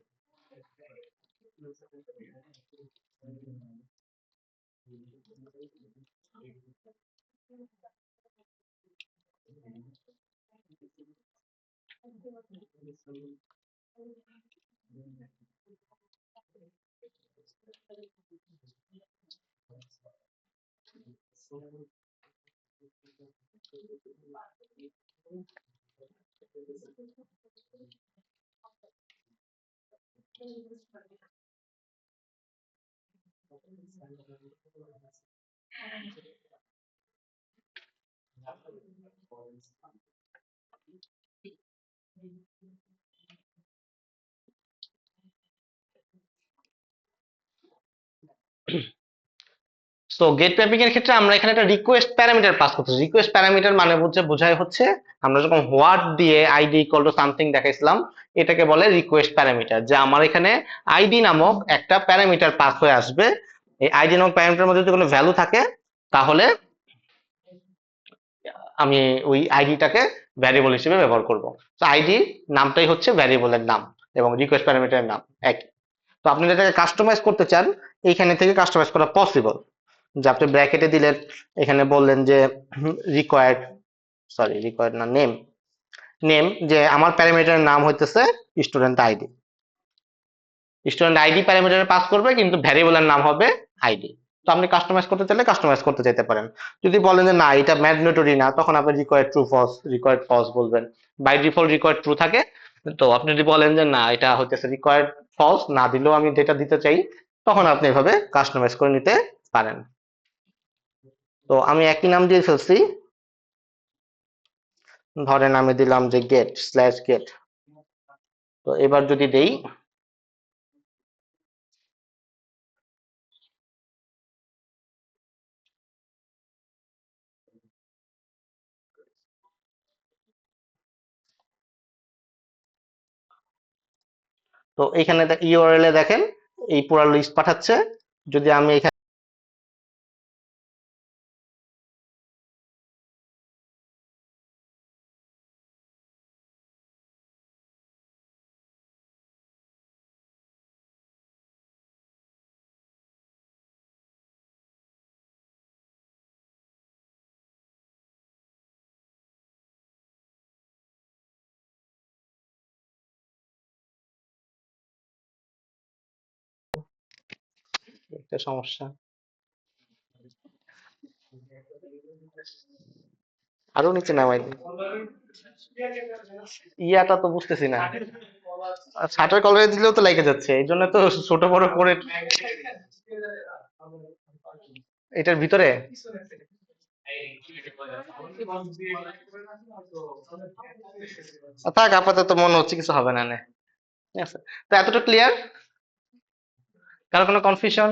সো গেট ম্যাপিং এর ক্ষেত্রে আমরা এখানে একটা রিকোয়েস্ট প্যারামিটার পাস করতেছি। রিকোয়েস্ট প্যারামিটার মানে বোঝায় হচ্ছে, আমরা যখন হোয়াট দিয়ে আইডি ইকুয়াল টু সামথিং দেখাইছিলাম, এটাকে বলে রিকোয়েস্ট প্যারামিটার। যে আমার এখানে আইডি নামক একটা প্যারামিটার পাস হয়ে আসবে, এই আইডি নামক প্যারামিটার মধ্যে যদি কোনো ভ্যালু থাকে, তাহলে আমি ওই আইডিটাকে ভ্যারিয়েবল হিসেবে ব্যবহার করব। তো আইডি নামটাই হচ্ছে ভ্যারিয়েবলের নাম, এবং রিকোয়েস্ট প্যারামিটারের নাম একই। তো আপনি যেটাকে কাস্টমাইজ করতে চান, এইখানে থেকে কাস্টমাইজ করা পসিবল। যে আপনি ব্র্যাকেটে দিলেন, এখানে বললেন যে রিকোয়ার্ড, রিকোয়ার্ড না, নেম, যে আমার প্যারামিটারের নাম হইতেছে স্টুডেন্ট আইডি। স্টুডেন্ট আইডি প্যারামিটারে পাস করবে, কিন্তু ভ্যারিয়েবলের নাম হবে আইডি। তো আপনি কাস্টমাইজ করতে চাইলে কাস্টমাইজ করতে চাইতে পারেন। যদি বলেন যে না এটা ম্যান্ডেটরি না, তখন আপনি required true false, required false বলবেন। বাই ডিফল্ট রিকোয়ার্ড ট্রু থাকে। তো আপনি যদি বলেন যে না এটা হইতেছে রিকোয়ার্ড ফলস, না দিলেও আমি ডেটা দিতে চাই, তখন আপনি এভাবে কাস্টমাইজ করে নিতে পারেন। তো আমি একই নাম দিয়ে ফেলছি, ধরেন আমি দিলাম যে গেট স্ল্যাশ গেট। তো এবার যদি দেই, তো এইখানে ইউআরএল এ দেখেন এই পুরো লিস্ট পাঠাচ্ছে। যদি আমি এখানে একটা সমস্যা। আরো নিচে নামাই দিই। ইয়াটা তো বুঝতেছি না, শাটার কলরে দিলেও তো লেগে যাচ্ছে, এই জন্য তো ছোট বড় করে। এটার ভিতরে থাক, আপাতত মনে হচ্ছে কিছু হবে না নে। ঠিক আছে, তো এতটা ক্লিয়ার? কারো কোনো কনফিউশন?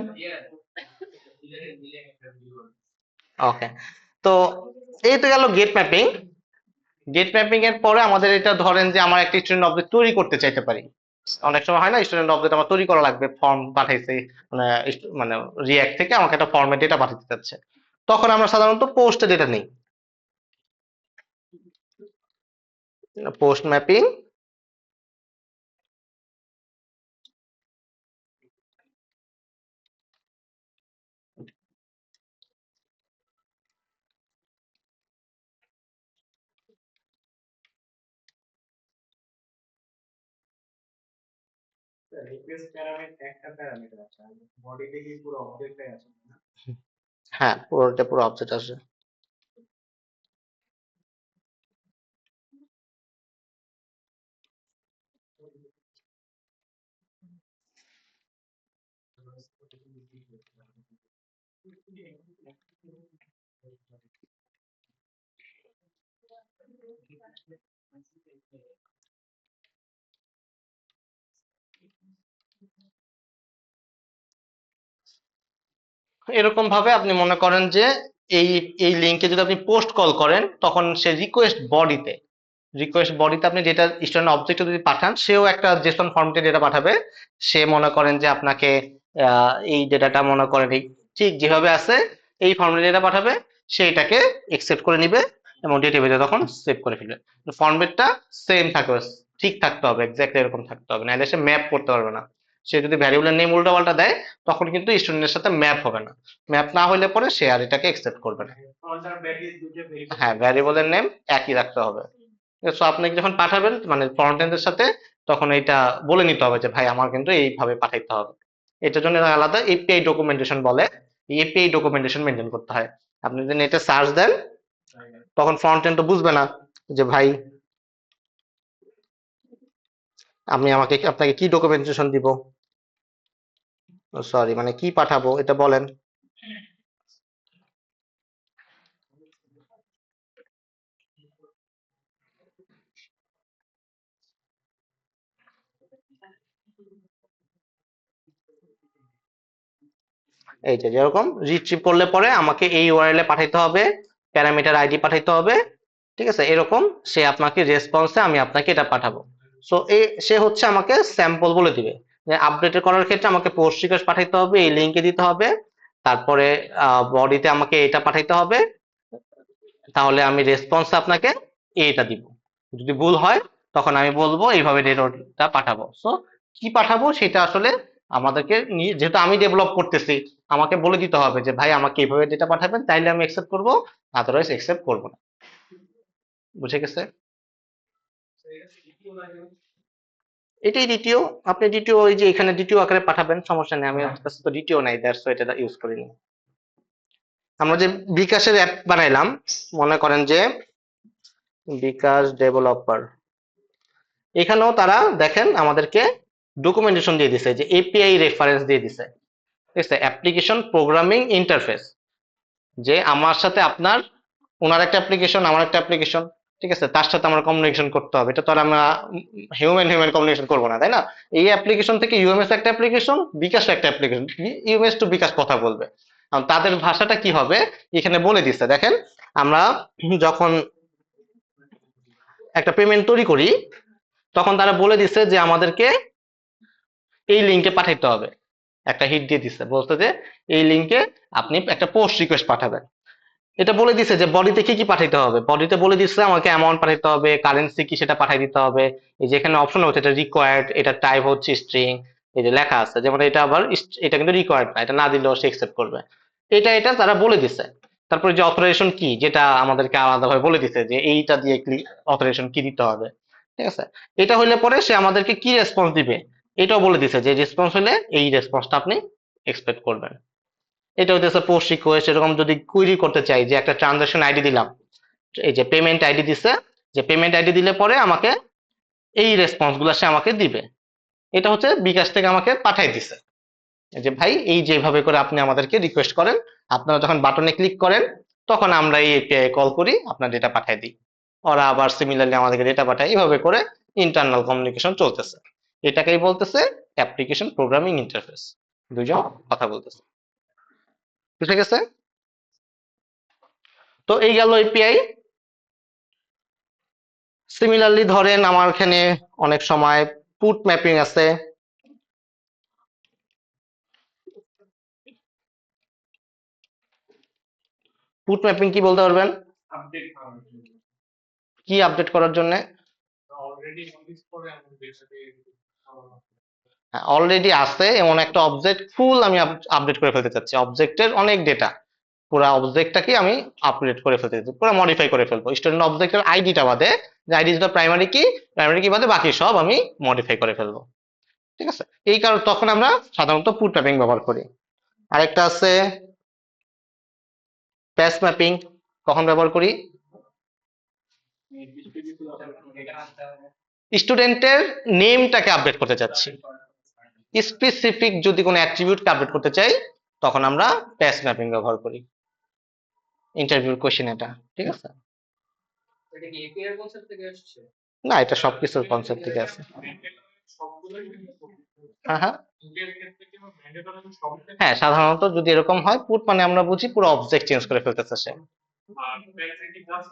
ওকে, তো এই তো গেল গেট ম্যাপিং। গেট ম্যাপিং এর পরে আমাদের এটা ধরেন যে আমার একটা স্টুডেন্ট অবজেক্ট তৈরি করতে চাইতে পারি। অনেক সময় হয় না, স্টুডেন্ট অবজেক্ট আমার তৈরি করা লাগবে, ফর্ম পাঠাইছে, মানে মানে রিয়াক্ট থেকে আমাকে একটা ফর্মে ডেটা পাঠাতে চাচ্ছে, তখন আমরা সাধারণত পোস্টে ডেটা নেই। পোস্ট ম্যাপিং, রিকোয়েস্ট প্যারামিটার একটা প্যারামিটার আছে, বডিতে কি পুরো অবজেক্টটাই আছে না? হ্যাঁ পুরোটা পুরো অবজেক্ট আসবে। এরকম ভাবে আপনি মনে করেন যে এই এই লিঙ্কে যদি আপনি পোস্ট কল করেন, তখন সে রিকোয়েস্ট বডিতে আপনি যেটা স্টুডেন্ট অবজেক্ট যদি পাঠান, সেও একটা জেসন ফর্মেটে ডেটা পাঠাবে। সে মনে করেন যে আপনাকে এই ডেটাটা মনে করেন এই ঠিক যেভাবে আছে এই ফর্মেটে ডেটা পাঠাবে, সে এটাকে একসেপ্ট করে নিবে এবং ডেটাবেজে তখন সেভ করে ফেলবে। ফর্মেটটা সেম থাকবে, ঠিক থাকতে হবে, এক্স্যাক্টলি এরকম থাকতে হবে, নাহলে সে ম্যাপ করতে পারবে না। সে যদি ভ্যারিয়েবলের নেম উল্টাপাল্টা দেয়, তখন কিন্তু স্টুডেন্টের সাথে ম্যাপ হবে না। ম্যাপ না হলে পরে সে আর এটাকে একসেপ্ট করবে না। হ্যাঁ, ভ্যারিয়েবলের নেম একই রাখতে হবে। সো আপনি যখন পাঠাবেন মানে ফ্রন্ট এন্ডের সাথে, তখন এটা বলে নিতে হবে যে ভাই আমার কিন্তু এইভাবে পাঠাইতে হবে। এটার জন্য আলাদা এপিআই ডকুমেন্টেশন বলে, এপিআই ডকুমেন্টেশন মেনটেন করতে হয়। আপনি যদি নেটে সার্চ দেন, তখন ফ্রন্ট এন্ড তো বুঝবে না যে ভাই আমি আপনাকে কি ডকুমেন্টেশন দিব, সরি মানে কি পাঠাবো এটা বলেন। এই যে যেরকম রিট্রিভ করলে পরে আমাকে এই ইউআরএল এ পাঠাইতে হবে, প্যারামিটার আইডি পাঠাইতে হবে, ঠিক আছে, এরকম সে আপনাকে রেসপন্সে আমি আপনাকে এটা পাঠাবো। সো সে হচ্ছে আমাকে স্যাম্পল বলে দিবে যে আপডেট করার ক্ষেত্রে আমাকে পোস্ট রিকোয়েস্ট পাঠাইতে হবে, এই লিংকে দিতে হবে, তারপরে বডিতে আমাকে এটা পাঠাইতে হবে, তাহলে আমি রেসপন্স আপনাকে এটা দিব। যদি ভুল হয় তখন আমি বলবো এইভাবে ডেটাটা পাঠাবো। সো কি পাঠাবো সেটা আসলে আমাদেরকে যেহেতু আমি ডেভেলপ করতেছি, আমাকে বলে দিতে হবে যে ভাই আমাকে এইভাবে ডেটা পাঠাবেন, তাইলে আমি অ্যাকসেপ্ট করবো, আদারওয়াইজ অ্যাকসেপ্ট করবো না। বুঝে গেছে? এটাই দ্বিতীয়। আপনি দ্বিতীয় ওই যে এখানে দ্বিতীয় আকারে পাঠাবেন, সমস্যা নেই, আমি কাছে তো দ্বিতীয় নাই, দ্যাটস ওয়াই এটা ইউজ করিনি। আমরা যে বিকাশের অ্যাপ বানাইলাম, মনে করেন যে বিকাশ ডেভেলপার, এখানেও তারা দেখেন আমাদেরকে ডকুমেন্টেশন দিয়ে দিছে, যে এপিআই রেফারেন্স দিয়ে দিছে, ঠিক আছে, অ্যাপ্লিকেশন প্রোগ্রামিং ইন্টারফেস, যে আমার সাথে আপনার, ওনার একটা অ্যাপ্লিকেশন আমার একটা অ্যাপ্লিকেশন, ঠিক আছে, তার সাথে আমরা কমিউনিকেশন করতে হবে, এটা তো আর আমরা হিউম্যান হিউম্যান কমিউনিকেশন করবো না, তাই না? এই অ্যাপ্লিকেশন থেকে ইউএমএস একটা অ্যাপ্লিকেশন, বিকাশ একটা অ্যাপ্লিকেশন, ইউএমএস টু বিকাশ কথা বলবে। কারণ তাদের ভাষাটা কি হবে এখানে বলে দিচ্ছে, দেখেন আমরা যখন একটা পেমেন্ট তৈরি করি, তখন তারা বলে দিচ্ছে যে আমাদেরকে এই লিঙ্কে পাঠাইতে হবে, একটা হিট দিয়ে দিচ্ছে, বলতে যে এই লিঙ্কে আপনি একটা পোস্ট রিকোয়েস্ট পাঠাবেন। এটা বলে দিছে যে বডিতে কি কি পাঠাইতে হবে, বডিতে বলে দিচ্ছে আমাকে অ্যামাউন্ট পাঠাইতে হবে, কারেন্সি কি সেটা পাঠাই দিতে হবে, এই যে এখানে অপশন হচ্ছে এটা রিকোয়ার্ড, এটা টাইপ হচ্ছে স্ট্রিং, এই যে লেখা আছে, যেমন এটা আবার এটা কিন্তু রিকোয়ার্ড না, এটা না দিলেও সে একসেপ্ট করবে। এটা তারা বলে দিছে। তারপরে যে অথরাইজেশন কি, যেটা আমাদেরকে আলাদাভাবে বলে দিছে যে এইটা দিয়ে অথরাইজেশন কি দিতে হবে, ঠিক আছে। এটা হইলে পরে সে আমাদেরকে কি রেসপন্স দিবে এটাও বলে দিছে, যে রেসপন্স হলে এই রেসপন্সটা আপনি এক্সপেক্ট করবেন। এটা হইতেছে পোস্ট রিকোয়েস্ট। এরকম যদি কুইরি করতে চাই যে একটা ট্রানজাকশন আইডি দিলাম, এই যে পেমেন্ট আইডি দিছে, যে পেমেন্ট আইডি দিলে পরে আমাকে এই রেসপন্স গুলো সে আমাকে দিবে। এটা হচ্ছে বিকাশ থেকে আমাকে পাঠাই দিছে যে ভাই এই যেভাবে করে আপনি আমাদেরকে রিকোয়েস্ট করেন, আপনারা যখন বাটনে ক্লিক করেন তখন আমরা এই এপিআই কল করি, আপনার ডেটা পাঠাই দিই, ওরা আবার সিমিলারলি আমাদেরকে ডেটা পাঠায়। এইভাবে করে ইন্টারনাল কমিউনিকেশন চলতেছে। এটাকেই বলতেছে অ্যাপ্লিকেশন প্রোগ্রামিং ইন্টারফেস। দুইজন কথা বলতেছে, বুঝে গেছে? তো এই গেল এপিআই। সিমিলারলি ধরেন আমার এখানে অনেক সময় পুট ম্যাপিং আছে। পুট ম্যাপিং কি বলতে পারবেন? আপডেট কি আপডেট করার জন্য? অলরেডি ইউজ করে আমাদের সাথে অলরেডি আছে এমন একটা অবজেক্ট ফুল আমি আপডেট করে ফেলতে চাচ্ছি, অবজেক্টের অনেক ডেটা, পুরো অবজেক্টটাকে আমি আপডেট করে ফেলতে চাচ্ছি, পুরো মডিফাই করে ফেলবো। স্টুডেন্ট অবজেক্টের আইডিটা বাদে, যে আইডি যেটা প্রাইমারি কি বাদে বাকি সব আমি মডিফাই করে ফেলবো। ঠিক আছে, এই কারণে তখন আমরা সাধারণত পুট ম্যাপিং ব্যবহার করি। আরেকটা আছে প্যাচ ম্যাপিং। কখন ব্যবহার করি? স্টুডেন্টের নেমটাকে আপডেট করতে চাচ্ছি, স্পেসিফিক যদি কোনো অ্যাট্রিবিউটকে আপডেট করতে চাই তখন আমরা প্যাচ ম্যাপিং ব্যবহার করি। ইন্টারভিউ কোশ্চেন এটা, ঠিক আছে? এটা কি এপিআই এর কনসেপ্ট থেকে আসছে? না, এটা সবকিছুর কনসেপ্ট থেকে আছে। সবগুলোই হ্যাঁ হ্যাঁ এর ক্ষেত্রে কি ম্যান্ডেটরি সব হ্যাঁ, সাধারণত যদি এরকম হয়, পুট মানে আমরা বুঝি পুরো অবজেক্ট চেঞ্জ করে ফেলতেছে সে, আর প্যাকেজি জাস্ট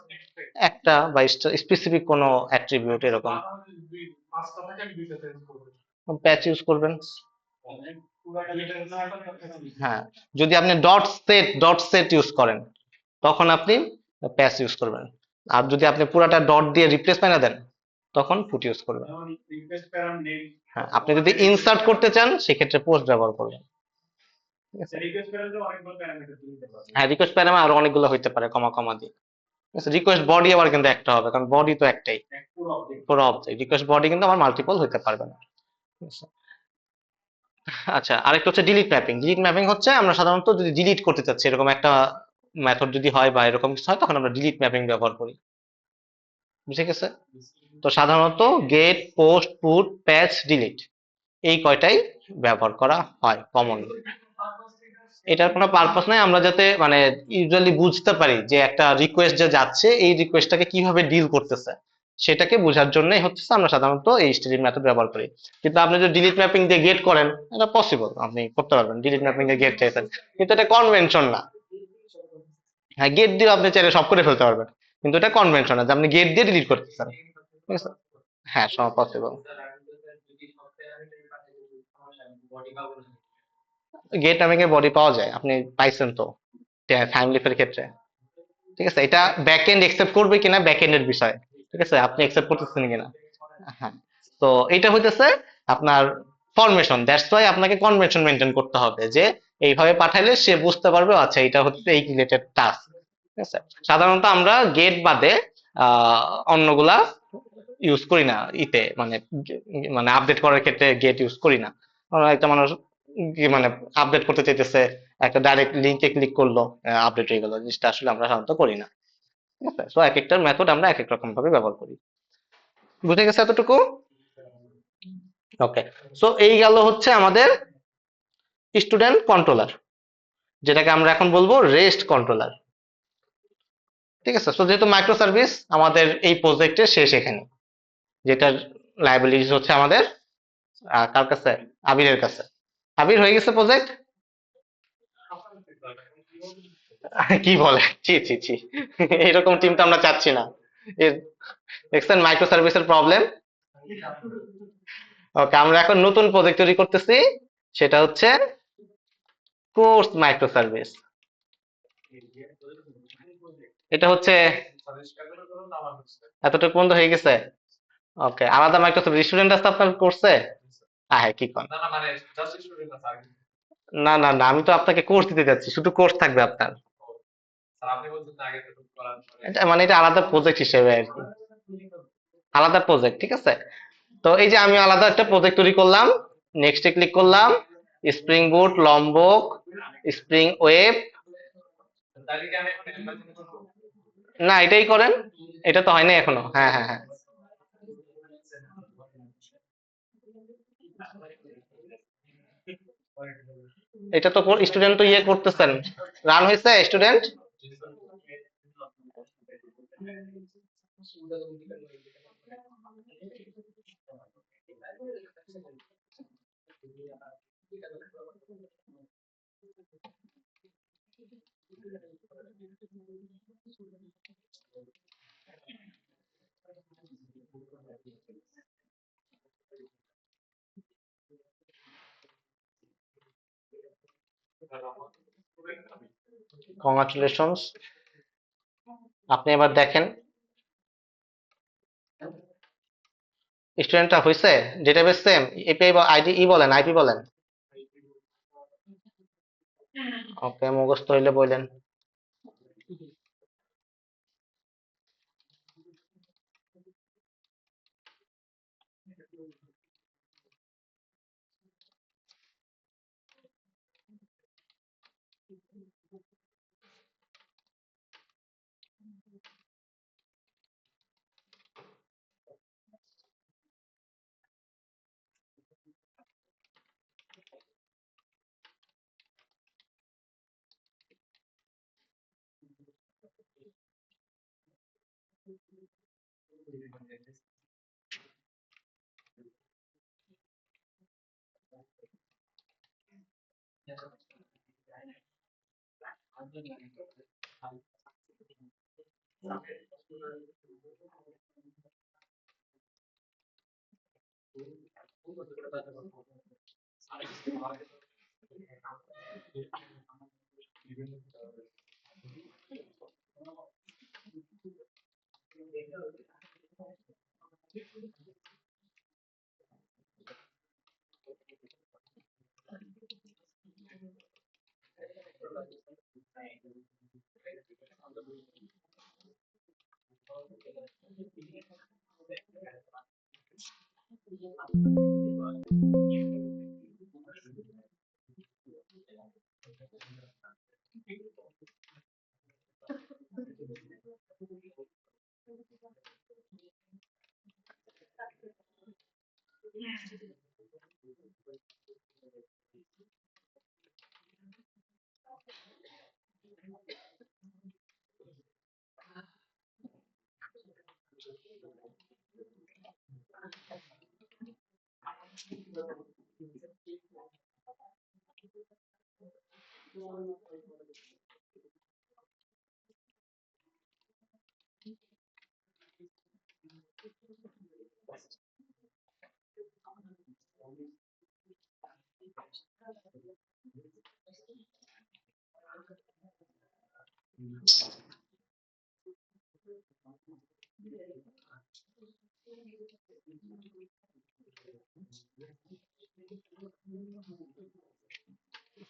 একটা বা স্পেসিফিক কোনো অ্যাট্রিবিউট এরকম। পাঁচটা থেকে আমি দুইটা চেঞ্জ করব। প্যাচ ইউজ করবেন। পুরাটা দুইটা না হ্যাঁ, যদি আপনি ডট সেট ইউজ করেন তখন আপনি প্যাচ ইউজ করবেন। আর যদি আপনি পুরাটা ডট দিয়ে রিপ্লেস বানা দেন তখন পুট ইউজ করবেন। রিকোয়েস্ট প্যারাম নেম হ্যাঁ, আপনি যদি ইনসার্ট করতে চান সেক্ষেত্রে পোস্ট ব্যবহার করবেন। ঠিক আছে? রিকোয়েস্ট প্যারাম অনেকগুলো প্যারামিটার দিতে পারবে। হ্যাঁ, রিকোয়েস্ট প্যারামে আরো অনেকগুলো হইতে পারে, কমা কমা দিয়ে। রিকোয়েস্ট বডি আবার কিন্তু একটা হবে, কারণ বডি তো একটাই, এক পুরো অবজেক্ট পুরো অবজেক্ট। রিকোয়েস্ট বডি কিন্তু আমার মাল্টিপল হইতে পারবে না। ঠিক আছে? আচ্ছা, আরেকটা হচ্ছে ডিলিট ম্যাপিং। ডিলিট ম্যাপিং হচ্ছে আমরা সাধারণত যদি ডিলিট করতে চাচ্ছি, এরকম একটা মেথড যদি হয় বা এরকম কিছু হয় তখন আমরা ডিলিট ম্যাপিং ব্যবহার করি। বুঝে গেছে? তো সাধারণত গেট, পোস্ট, পুট, প্যাচ, ডিলিট এই কয়টাই ব্যবহার করা হয় কমনলি। এটার কোনো পারপাস নাই, আমরা যাতে মানে ইউজুয়ালি বুঝতে পারি যে একটা রিকোয়েস্ট যে যাচ্ছে এই রিকোয়েস্টটাকে কিভাবে ডিল করতেছে, সেটাকে বোঝার জন্যই হচ্ছে আমরা সাধারণত এই স্টেরিং মেথড ব্যবহার করি। কিন্তু আপনি যদি ডিলিট ম্যাপিং দিয়ে গেট করেন, এটা পসিবল, আপনি করতে পারবেন ডিলিট ম্যাপিং দিয়ে গেট চাইছেন, কিন্তু এটা কনভেনশন না। হ্যাঁ, গেট দিয়ে আপনি চাইলে সব করে ফেলতে পারবেন, কিন্তু এটা কনভেনশন না যে আপনি গেট দিয়ে ডিলিট করতেছেন। ঠিক আছে? হ্যাঁ, সব পসিবল। গেট ম্যাপিং এর বডি পাওয়া যায়, আপনি পাইছেন তো টাইম লিফের ক্ষেত্রে। ঠিক আছে, এটা ব্যাক এন্ড একসেপ্ট করবে কিনা ব্যাক এন্ডের বিষয়। ঠিক আছে, আপনি একসেপ্ট করতেছেন কিনা। হ্যাঁ, তো এটা হইতেছে আপনার ফরমেশন। দ্যাটস ওয়াই আপনাকে কনভেনশন মেনটেন করতে হবে যে এইভাবে পাঠাইলে সে বুঝতে পারবে আচ্ছা এটা হচ্ছে এই রিলেটেড টাস্ক। ঠিক আছে, সাধারণত আমরা গেট বাদে আহ অন্যগুলা ইউজ করি না, মানে মানে আপডেট করার ক্ষেত্রে গেট ইউজ করি না। একটা মানুষ মানে আপডেট করতে চাইতেছে, একটা ডাইরেক্ট লিংকে ক্লিক করলো, আপডেট হয়ে গেল, জিনিসটা আসলে আমরা সাধারণত করি না। ঠিক আছে, সো এক একটার মেথড আমরা এক এক রকম ভাবে ব্যবহার করি। বুঝে গেছে এতটুকু? ওকে, সো এই গেল হচ্ছে আমাদের স্টুডেন্ট কন্ট্রোলার, যেটাকে আমরা এখন বলবো রেস্ট কন্ট্রোলার। ঠিক আছে, সো যেহেতু মাইক্রো সার্ভিস আমাদের এই প্রজেক্টের শেষ এখানে, যেটার লাইব্রেরিজ হচ্ছে আমাদের কার কাছে? আবিরের কাছে। আবির, হয়ে গেছে প্রজেক্ট? কি বলে, ছি ছি ছি, এরকম টিম তো আমরা চাচ্ছি না। দেখছেন মাইক্রো সার্ভিসের প্রবলেম। ওকে, আমরা এখন নতুন প্রজেক্ট তৈরি করতেছি, সেটা হচ্ছে কোর্স মাইক্রো সার্ভিস। এটা হচ্ছে এতটুকু বন্ধ হয়ে গেছে। ওকে, আলাদা মাইক্রো সার্ভিস স্টুডেন্ট আছে আপনার কোর্সে? হ্যাঁ, কি কোন? না না না, আমি তো আপনাকে কোর্স দিতে যাচ্ছি, শুধু কোর্স থাকবে আপনার। এটা মানে এটা আলাদা প্রজেক্ট হিসেবে আর কি, আলাদা প্রজেক্ট। ঠিক আছে, তো এই যে আমি আলাদা একটা প্রজেক্ট তৈরি করলাম, নেক্সটে ক্লিক করলাম, স্প্রিং বুট, লম্বক, স্প্রিং ওয়েব। না, এটাই করেন। এটা তো হয়নি এখনো। হ্যাঁ হ্যাঁ হ্যাঁ, এটা তো স্টুডেন্ট তো ইয়ে করতেছেন, রান হয়েছে স্টুডেন্ট। কংগ্রাচুলেশনস। আপনি এবার দেখেন স্টুডেন্টটা হয়েছে, ডেটাবেস সেম, এপিআই বা আইডি ই বলেন, আইপি বলেন। ওকে, মুখস্থ হইলে বললেন।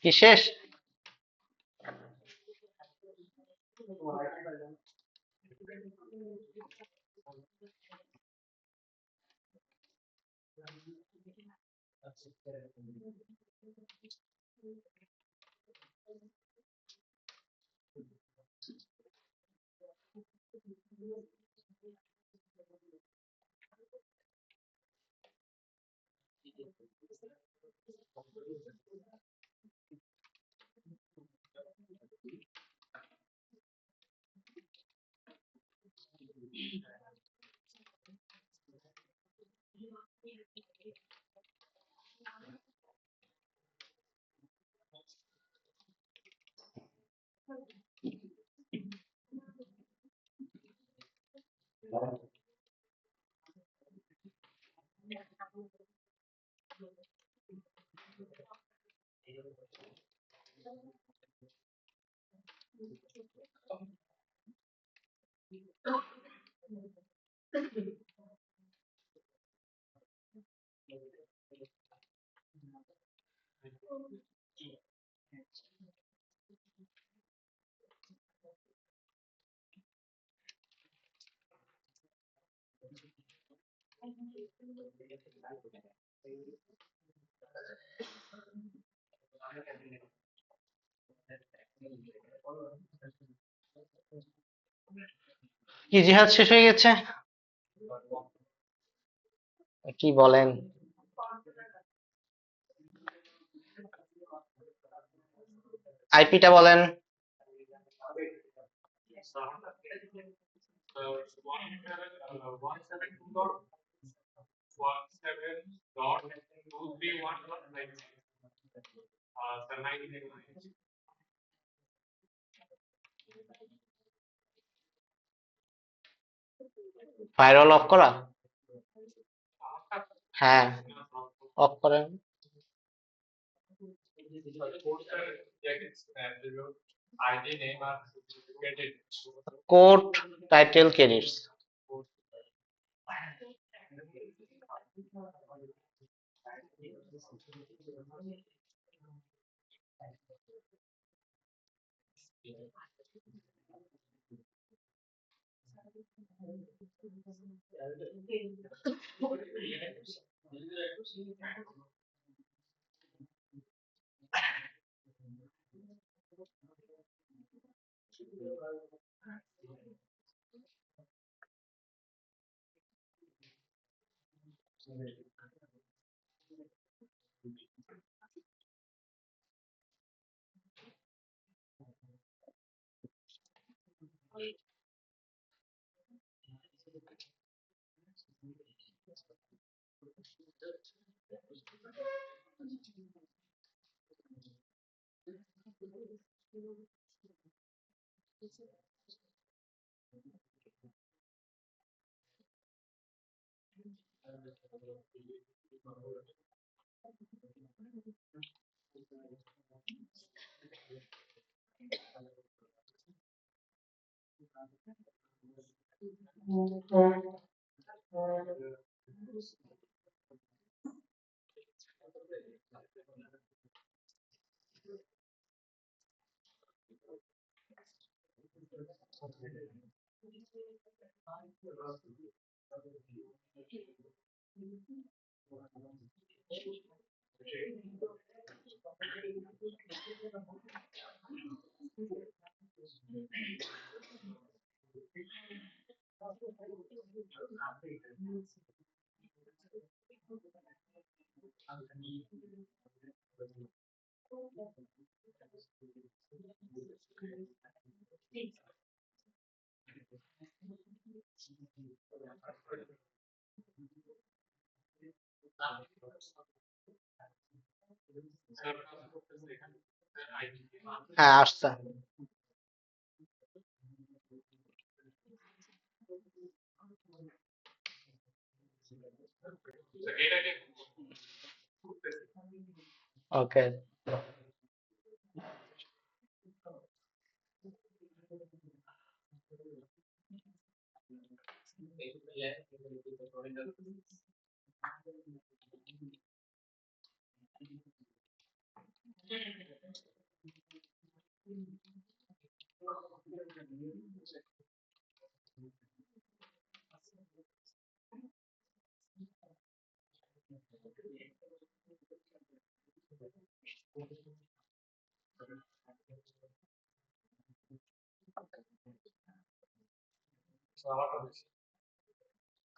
কি শেষ? কি জিহাদ শেষ হয়ে গেছে? কি বলেন? আইপিটা বলেন। ফায়ারওয়াল অফ করা? হ্যাঁ, অফ করেন। Court title credits. হ্যাঁ, আসছে। ওকে।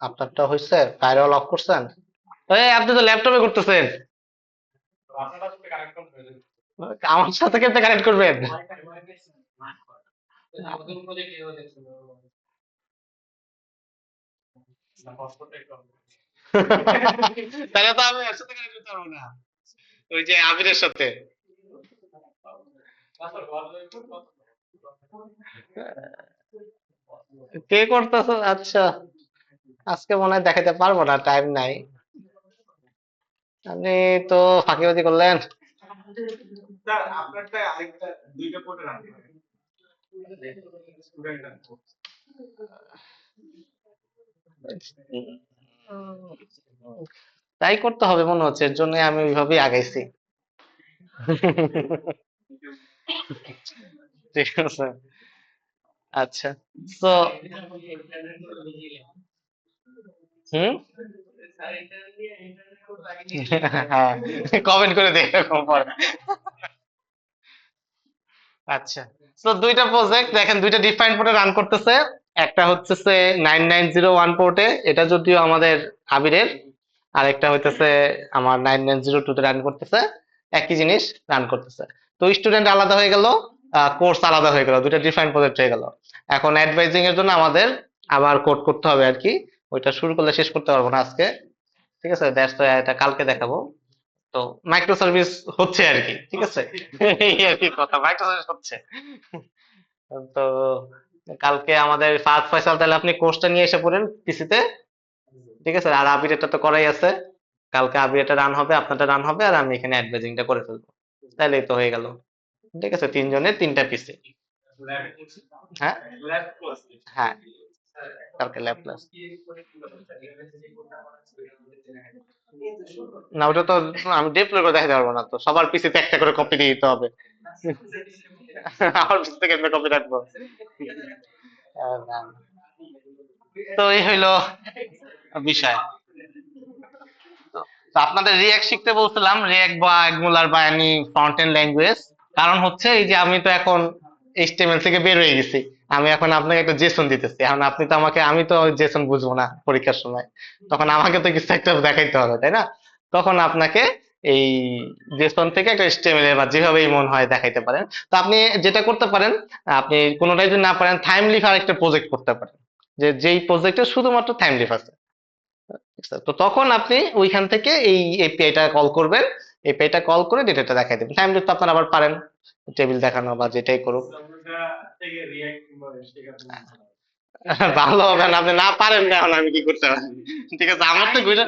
আপনারটা হয়েছে? ফায়ারওয়াল অফ করছেন? এই আপনি তো ল্যাপটপে করতেছেন। আমার সাথে কেমনে কানেক্ট করবেন? তাহলে তো আমি এর সাথে কানেক্ট করতে পারবো না, ওই যে আবিরের সাথে। কে করতেছ? আচ্ছা, আজকে মনে হয় দেখাতে পারবো না, টাইম নাই। আপনি তো ফাঁকিবাজি করলেন। স্যার আপনারটা আরেকটা দুইটা পোর্টে রান করে স্টুডেন্ট রান করছে। তাই করতে হবে মনে হচ্ছে, এর জন্য আমি ওইভাবেই আগাইছি। ঠিক আছে। আচ্ছা, তো হুম, হ্যাঁ, কমেন্ট করে দেখো পরে। আচ্ছা, তো দুইটা প্রজেক্ট দেখেন, দুইটা ডিফারেন্ট পোর্টে রান করতেছে। একটা হচ্ছে 9901 পোর্টে, এটা যদিও আমাদের আবিরের, আর একটা হইতেছে আমার 9902 তে রান করতেছে। একই জিনিস রান করতেছে। তো স্টুডেন্ট আলাদা হয়ে গেল, কোর্স আলাদা হয়ে গেল, দুইটা ডিফারেন্ট প্রজেক্ট হয়ে গেল। এখন অ্যাডভাইজিং এর জন্য আমাদের আবার কোড করতে হবে আর কি। ওইটা শুরু করলে শেষ করতে পারবো না আজকে, ঠিক আছে, দ্যাটস ওয়াই এটা কালকে দেখাবো। তো মাইক্রো সার্ভিস হচ্ছে আর কি, ঠিক আছে। এই আর কি কথা, মাইক্রো সার্ভিস হচ্ছে। তো কালকে আমাদের ফার্স্ট ফয়সাল, তাহলে আপনি কোর্সটা নিয়ে এসে পড়েন পিসিতে, ঠিক আছে। আর আবির এটা তো করাই আছে, কালকে আবির এটা রান হবে, আপনারটা রান হবে, আর আমি এখানে অ্যাডভাইজিংটা করে ফেলবো। তাহলেই তো হয়ে গেল, ঠিক আছে, তিনজনের তিনটা পিসি। হ্যাঁ, হ্যাঁ, কালকে ল্যাব ক্লাস। না, ওটা তো আমি ডিপ্লয় করে দেখাতে পারবো না, তো সবার পিসিতে একটা করে কপি দিয়ে দিতে হবে। আমার পিসি থেকে কপি রাখবো? না, না। তো এই হইলো বিষয়। তো আপনাদের রিয়াক্ট শিখতে বলছিলাম, রিয়াক্ট বা অ্যাঙ্গুলার বা এনি ফ্রন্ট এন্ড ল্যাঙ্গুয়েজ। কারণ হচ্ছে এই যে আমি তো এখন এইচটিএমএল থেকে বের হয়ে গেছি, আমি এখন আপনাকে একটা জেসন দিতেছি, এখন আপনি তো আমাকে, আমি তো জেসন বুঝবো না পরীক্ষার সময়, তখন আমাকে তো কিছু একটা দেখাইতে হবে, তাই না? তখন আপনাকে এই জেসন থেকে একটা এইচটিএমএল বা যেভাবেই মন হয় দেখাইতে পারেন। তো আপনি যেটা করতে পারেন, আপনি কোনোটাই যদি না পারেন, থাইমলিফ আর একটা প্রজেক্ট করতে পারেন, যে যেই প্রজেক্টে শুধুমাত্র থাইমলিফ আছে। আচ্ছা, তো তখন আপনি ওইখান থেকে এই এপিআইটা কল করবেন, এপিআইটা কল করে ডেটাটা দেখাই দেবেন। টাইম তো আপনার আবার পারেন টেবিল দেখানো বা যেটাই করুক। ভালো হবে না, আপনি না পারেন না, এখন আমি কি করতে পারি? ঠিক আছে, আমার তো ঘুরে,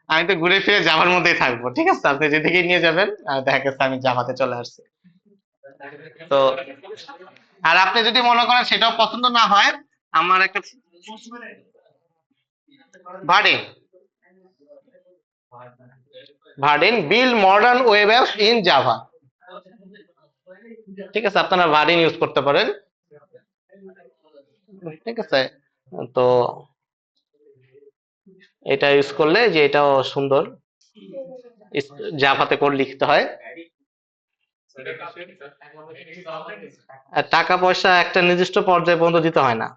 আমি তো ঘুরে ফিরে জাভার মধ্যেই থাকবো, ঠিক আছে, আপনি যেদিকে নিয়ে যাবেন, আর দেখা গেছে আমি জাভাতে চলে আসছি। তো আর আপনি যদি মনে করেন সেটাও পছন্দ না হয়, আমার একটা Vaadin, Vaadin build modern web apps in Java, ঠিক আছে, আপনারা ভার্ডিন ইউজ করতে পারেন, ঠিক আছে। তো এটা ইউজ করলে যে এটাও সুন্দর, জাভাতে কোড লিখতে হয়। আর টাকা পয়সা একটা নির্দিষ্ট পর্যায়ে পর্যন্ত দিতে হয় না।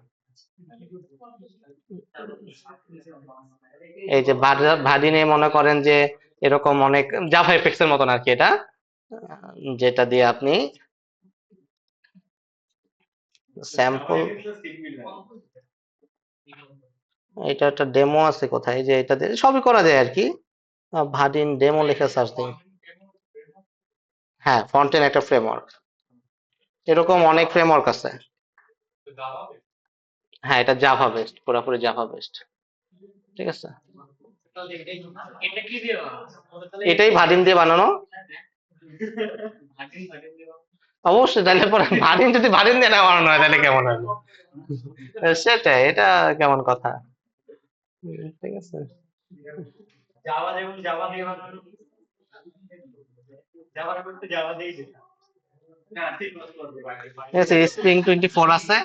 এই যে ভার্ডিনে মনে করেন যে এরকম অনেক জাভা এফেক্টস এর মতন আর কি এটা, যেটা দিয়ে আপনি স্যাম্পল, এটা একটা ডেমো আছে কোথায়, যে এটা দিয়ে সবই করা যায় আর কি। ভার্ডিন ডেমো লেখা সার্চ দিন। হ্যাঁ, ফন্টেন একটা ফ্রেমওয়ার্ক, এরকম অনেক ফ্রেমওয়ার্ক আছে। হ্যাঁ, এটা জাভা বেসড, পুরোপুরি জাভা বেসড, ঠিক আছে। এটাই ভার্ডিন দিয়ে বানানো। অবশ্যই, তাহলে পরে ভার্ডিন যদি ভার্ডিন দিয়ে না বানানো হয় তাহলে কেমন হবে? সেটাই, এটা কেমন কথা? ঠিক আছে। ঠিক আছে, স্প্রিং 24 আছে।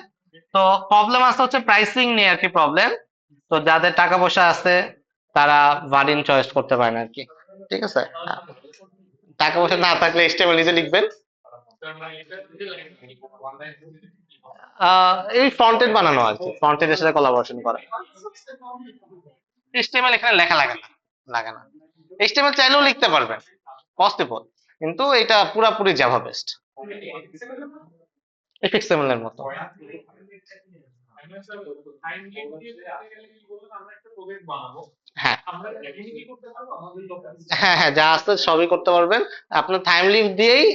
তো প্রবলেম আছে হচ্ছে প্রাইসিং নিয়ে আর কি প্রবলেম। তো যাদের টাকা পয়সা আছে তারা ভার্ডিন চয়েস করতে পারেন আর কি, ঠিক আছে। টাকা পয়সা না থাকলে এইচটিএমএল নিজে লিখবেন। এই ফ্রন্ট এন্ড বানানো আর কি, ফ্রন্ট এন্ডের সাথে কোলাবোরেশন করা। এইচটিএমএল এখানে লেখা লাগে না, লাগে না। এইচটিএমএল চাইলেও লিখতে পারবেন, পসিবল, কিন্তু এটা পুরাপুরি জাভা বেসড, এফএক্সএমএল এর মতো। হ্যাঁ, হ্যাঁ, হ্যাঁ, যা আছে সবই করতে পারবেন। আপনার টাইম লিভ দিয়েই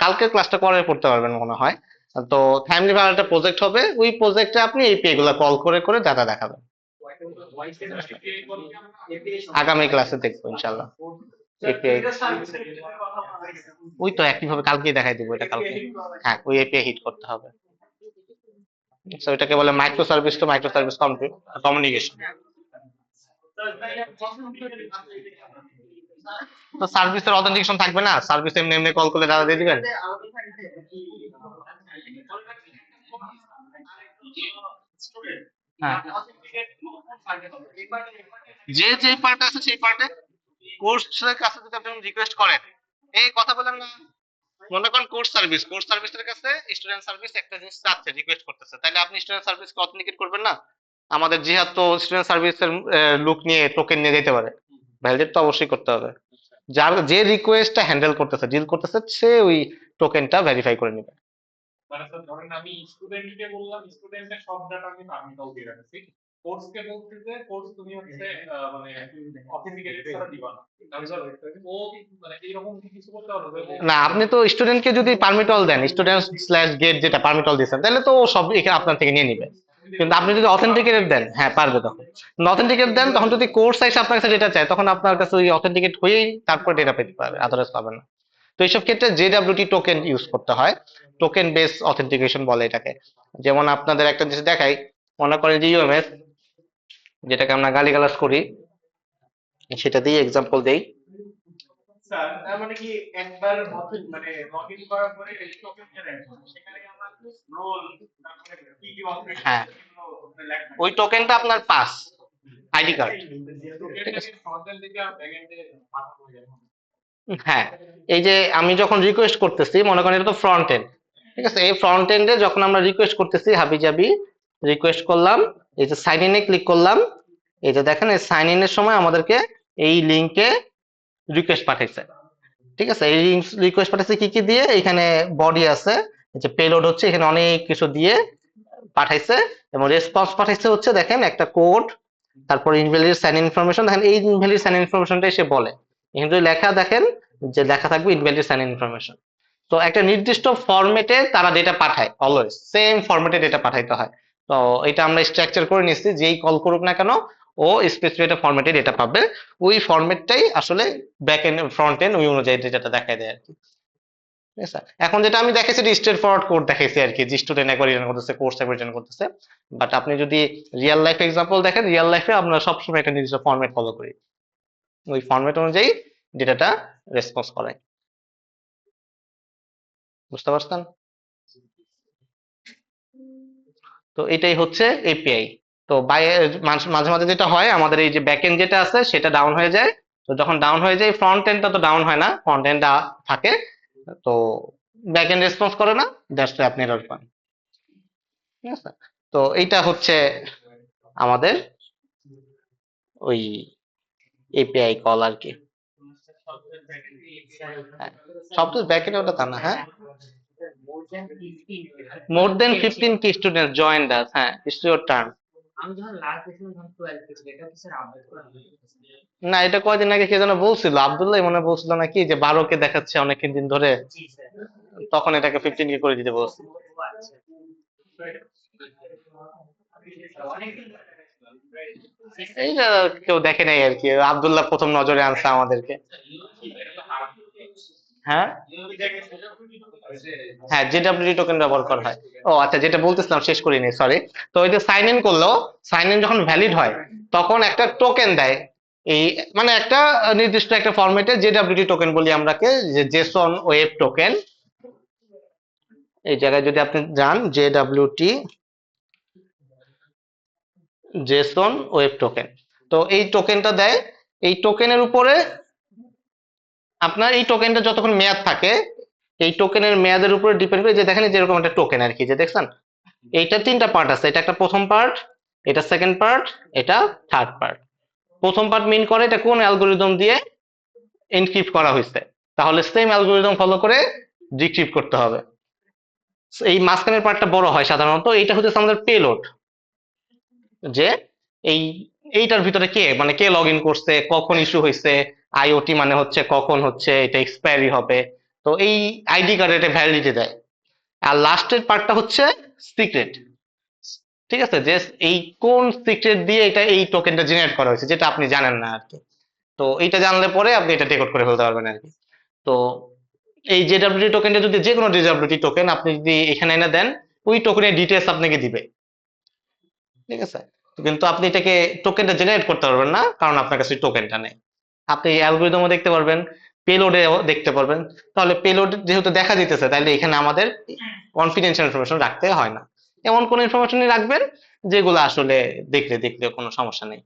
কালকের ক্লাসটা করে করতে পারবেন মনে হয়। তো টাইম লিভ আর একটা প্রজেক্ট হবে, ওই প্রজেক্টে আপনি এপিআই গুলা কল করে করে ডাটা দেখাবেন। আগামী ক্লাসে দেখবো ইনশাল্লাহ এপিআই। ওই তো একইভাবে কালকেই দেখাই দিব, এটা কালকে। হ্যাঁ, ওই এপিআই হিট করতে হবে। So এটাকে বলে micro service to micro service communication. তো সার্ভিসের অথেন্টিকেশন থাকবে না, সার্ভিস এমনি এমনি কল করলে ডাটা দিয়ে দিবেন। হ্যাঁ, যে যে পার্ট আছে সেই পার্টে কোর্সের কাছে যদি আপনি রিকোয়েস্ট করেন, এই কথা বলেন না, মনে করেন কোর্স সার্ভিসের কাছে স্টুডেন্ট সার্ভিস একটা জিনিস চাচ্ছে, রিকোয়েস্ট করতেছে, তাহলে আপনি স্টুডেন্ট সার্ভিসকে অথেন্টিকেট করবেন না? আমাদের জিহাদ তো স্টুডেন্ট সার্ভিসের লুক নিয়ে টোকেন নিয়ে যেতে পারে, ভ্যালিডেট তো অবশ্যই করতে হবে। যার যে রিকোয়েস্টটা হ্যান্ডেল করতেছে, ডিল করতেছে, সে ওই টোকেনটা ভেরিফাই করে নেবে। মানে স্যার ধরেন আমি স্টুডেন্টকে বললাম, স্টুডেন্টের সব ডাটা আমি পারমিটাও দিয়ে রাখছি, কোর্সকে বলছি যে কোর্স তুমি হচ্ছে মানে অথেন্টিকেটেড ছাড়া দিবা না, তাহলে স্যার ও মানে এইরকম কি কিছু করতে পারবে যে না, আপনি তো স্টুডেন্টকে যদি পারমিটল দেন, স্টুডেন্ট স্ল্যাশ গেট যেটা পারমিটল দিচ্ছেন, তাহলে তো ও সব এখানে আপনার থেকে নিয়ে নিবে। কিন্তু আপনি যদি অথেন্টিকেটেড দেন, হ্যাঁ পারবে তখন। অথেন্টিকেট দেন তখন যদি কোর্স এসে আপনার কাছে ডেটা চায়, তখন আপনার কাছে ওই অথেন্টিকেট হয়েই তারপর ডেটা পেতে পারবে, আদারওয়াইজ পাবে না। তো এইসব ক্ষেত্রে জেডব্লিউটি টোকেন ইউজ করতে হয়, টোকেন বেস অথেন্টিকেশন বলে এটাকে। যেমন আপনাদের একটা জিনিস দেখাই, মনে করেন যে ইউএমএস, যেটাকে আমরা গালিগালাজ করি, সেটা দিয়ে এক্সাম্পল দেই। স্যার তার মানে কি একবার মানে লগইন করার পরে এই টোকেন জেনারেট হবে, সেখানে আমার রোল, তারপরে কি কি অপারেশন হ্যাঁ, এগুলো লেখা ওই টোকেনটা আপনার পাস, আইডি কার্ড। টোকেনটাকে ফ্রন্ট এন্ড থেকে ব্যাক এন্ডে পাঠানো হয়ে যাবে। হ্যাঁ, এই যে আমি যখন রিকোয়েস্ট করতেছি, মনে করেন এটা তো ফ্রন্ট এন্ড, ঠিক আছে? এই ফ্রন্ট এন্ডে যখন আমরা রিকোয়েস্ট করতেছি, হাবিজাবি রিকোয়েস্ট করলাম, এই যে সাইন ইনে ক্লিক করলাম, এই যে দেখেন এই সাইন ইনের সময় আমাদেরকে এই লিংকে রিকোয়েস্ট পাঠাইছে, ঠিক আছে? এই রিকোয়েস্ট পাঠাইছে কি কি দিয়ে, এখানে বডি আছে, এই যে পেলোড হচ্ছে, এখানে অনেক কিছু দিয়ে পাঠাইছে, এবং রেসপন্স পাঠাইছে হচ্ছে দেখেন একটা কোড, তারপর ইনভ্যালিড সাইন ইনফরমেশন, দেখেন এই ইনভ্যালিড সাইন ইনফরমেশনটাই সে বলে, এখানে যদি লেখা দেখেন যে লেখা থাকবে ইনভ্যালিড সাইন ইনফরমেশন। তো একটা নির্দিষ্ট ফরম্যাটে তারা ডেটা পাঠায়, অলওয়েজ সেম ফরম্যাটে ডেটা পাঠাইতে হয়। তো এটা আমরা স্ট্রাকচার করে নিচ্ছি, যেই কল করুক না কেন ও স্পেসিফিক একটা ফরম্যাটে ডেটা পাবে, ওই ফরম্যাটটাই আসলে ব্যাক এন্ড ফ্রন্ট এন্ড ওই অনুযায়ী ডেটাটা দেখায় দেয় আর কি। ঠিক আছে? এখন যেটা আমি দেখাইছি স্ট্রেট ফরওয়ার্ড কোড দেখাইছি আর কি, যে স্টুডেন্ট একবার রিটার্ন করতেছে, কোর্স একবার রিটার্ন করতেছে। বাট আপনি যদি রিয়েল লাইফ এক্সাম্পল দেখেন, রিয়েল লাইফে আমরা সবসময় একটা নির্দিষ্ট ফরম্যাট ফলো করি, ওই ফরম্যাট অনুযায়ী ডেটাটা রেসপন্স করে। বুঝতে পারছেন? তো এটাই হচ্ছে এপিআই। তো মাঝে মাঝে যেটা হয়, আমাদের এই যে ব্যাকএন্ড যেটা আছে সেটা ডাউন হয়ে যায়। তো যখন ডাউন হয়ে যায়, ফ্রন্ট এন্ডটা তো ডাউন হয় না, ফ্রন্ট এন্ডটা থাকে। তো ব্যাকএন্ড রেসপন্স করে না, দ্যাটস ওয়াই আপনি এরর পান। ঠিক আছে? তো এইটা হচ্ছে আমাদের ওই এপিআই কল আর কি। হ্যাঁ, সব তো ব্যাকএন্ড ওটা তা না। হ্যাঁ, মোর দেন 15 কি স্টুডেন্ট জয়েন্ট আস। হ্যাঁ, ইটস ইওর টার্ন। আমি যখন লাস্ট দেখছিলাম তখন 12 কে ছিল, এটা কি স্যার আপডেট করা হয়েছে? না, এটা কয়দিন আগে কে যেন বলছিল, আব্দুল্লাহ মনে হয় বলছিল নাকি, যে 12 কে দেখাচ্ছে অনেক দিন ধরে, জি স্যার। তখন এটাকে 15 কে করে দিতে বলছি। ও আচ্ছা। এইটা কেউ দেখে নাই আর কি, আব্দুল্লাহ প্রথম নজরে আনছে আমাদেরকে। হ্যাঁ, হ্যাঁ, জেডব্লিউটি টোকেন ব্যবহার করা হয়। ও আচ্ছা, যেটা বলতেছিলাম শেষ করিনি, সরি। তো ওই যে সাইন ইন করলো, সাইন ইন যখন ভ্যালিড হয়, তখন একটা টোকেন দেয়, এই মানে একটা নির্দিষ্ট একটা ফরম্যাটে জেডব্লিউটি টোকেন বলি আমরাকে, যে জেসন ওয়েব টোকেন। এই জায়গায় যদি আপনি যান, জেডব্লিউটি জেসন ওয়েব টোকেন, তো এই টোকেনটা দেয়। এই টোকেনের উপরে আপনার এই টোকেনটা যতক্ষণ মেয়াদ থাকে, এই টোকেনের মেয়াদের উপরে ডিপেন্ড করে, যে দেখেন এই যে এরকম একটা টোকেন আর কি, যে দেখছেন এইটা তিনটা পার্ট আছে, এটা একটা প্রথম পার্ট, এটা সেকেন্ড পার্ট, এটা থার্ড পার্ট। প্রথম পার্ট মিন করে এটা কোন অ্যালগোরিদম দিয়ে এনক্রিপ্ট করা হয়েছে, তাহলে সেম অ্যালগোরিদম ফলো করে ডিক্রিপ্ট করতে হবে। এই মাঝখানের পার্টটা বড় হয় সাধারণত, এইটা হচ্ছে আমাদের পেলোড, যে এই এইটার ভিতরে কে মানে কে লগ ইন করছে, কখন ইস্যু হয়েছে, আইওটি মানে হচ্ছে কখন হচ্ছে এটা এক্সপায়ারি হবে। তো এই আইডি কার্ড এটা ভ্যালিডিটি দেয়। আর লাস্টের পার্টটা হচ্ছে সিক্রেট, ঠিক আছে? যে এই কোন সিক্রেট দিয়ে এটা এই টোকেনটা জেনারেট করা হয়েছে, যেটা আপনি জানেন না আর কি। তো এইটা জানলে পরে আপনি এটা ডিকোড করে ফেলতে পারবেন আর কি। তো এই জেডব্লিউটি টোকেনটা যদি যে কোনো জেডব্লিউটি টোকেন আপনি যদি এখানে এনে দেন, ওই টোকেনের ডিটেলস আপনাকে দিবে, ঠিক আছে? কিন্তু আপনি এটাকে টোকেনটা জেনারেট করতে পারবেন না, কারণ আপনার কাছে টোকেনটা নেই। আপনি অ্যালগোরিদমও দেখতে পারবেন, পেলোডে দেখতে পারবেন। তাহলে পেলোড যেহেতু দেখা দিতেছে, তাহলে এখানে আমাদের কনফিডেন্সিয়াল ইনফরমেশন রাখতে হয় না। এমন কোন ইনফরমেশনই রাখবেন যেগুলো আসলে দেখলে দেখলে কোনো সমস্যা নেই,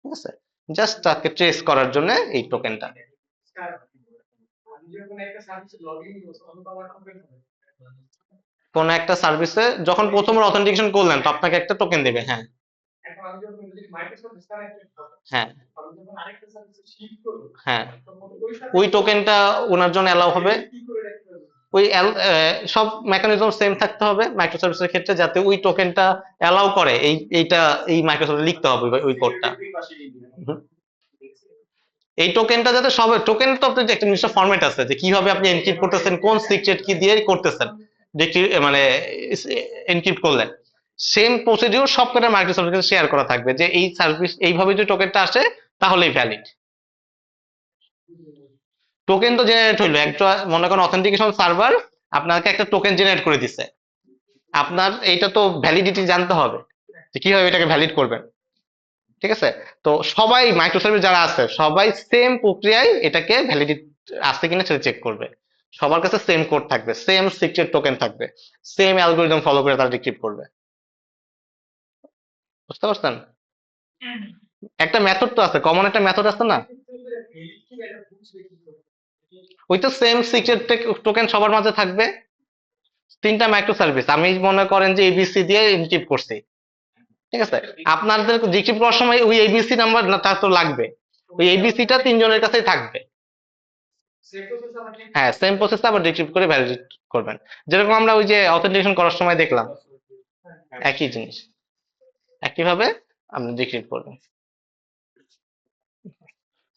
ঠিক আছে? জাস্ট তাকে ট্রেস করার জন্য এই টোকেনটা। কোন একটা সার্ভিসে যখন প্রথমবার অথেন্টিকেশন করলেন তো আপনাকে একটা টোকেন দেবে, হ্যাঁ হ্যাঁ হ্যাঁ ওই টোকেনটা ওনার জন্য অ্যালাউ হবে। সব মেকানিজম সেম থাকতে হবে মাইক্রো সার্ভিসের ক্ষেত্রে, যাতে ওই টোকেনটা অ্যালাউ করে এই মাইক্রোসার্ভিস লিখতে হবে ওই কোডটা। এই টোকেনটা যাতে সব টোকেন তো আপনার একটা নির্দিষ্ট ফরম্যাট আছে যে কিভাবে আপনি এনক্রিপ্ট করতেছেন, কোন সিক্রেট কি দিয়ে করতেছেন, মানে এনক্রিপ্ট করলেন, সেম প্রসিডিউর সব কটা মাইক্রোসার্ভিস শেয়ার করা থাকবে যে এই সার্ভিস এইভাবে যদি টোকেনটা আসে তাহলেই ভ্যালিড। টোকেন তো জেনারেট হইলো, একটা মনে করেন অথেন্টিকেশন সার্ভার আপনাকে একটা টোকেন জেনারেট করে দিচ্ছে, আপনার এইটা তো ভ্যালিডিটি জানতে হবে যে কিভাবে এটাকে ভ্যালিড করবেন, ঠিক আছে? তো সবাই মাইক্রোসার্ভিস যারা আছে সবাই সেম প্রক্রিয়ায় এটাকে ভ্যালিডিটি আছে কিনা সেটা চেক করবে, সবার কাছে সেম কোড থাকবে, সেম সিক্রেট টোকেন থাকবে, সেম অ্যালগোরিদম ফলো করে তারা ডিক্রিপ্ট করবে। বুঝতে পারছেন? একটা মেথড তো আছে, কমন একটা মেথড আছে না, ওই তো সেম সিক্রেট টোকেন সবার মাঝে থাকবে। তিনটা মাইক্রো সার্ভিস আমি মনে করেন যে এবিসি দিয়ে এনক্রিপ্ট করছি, ঠিক আছে? আপনাদের ডিক্রিপ্ট করার সময় ওই এবিসি নাম্বার তার তো লাগবে, ওই এবিসিটা তিনজনের কাছেই থাকবে। হ্যাঁ সেম প্রসেসে আবার ডিক্রিপ্ট করে ভ্যালিডেট করবেন, যেরকম আমরা ওই যে অথেন্টিকেশন করার সময় দেখলাম একই জিনিস, একইভাবে আপনি ডিক্রিপ্ট করবেন।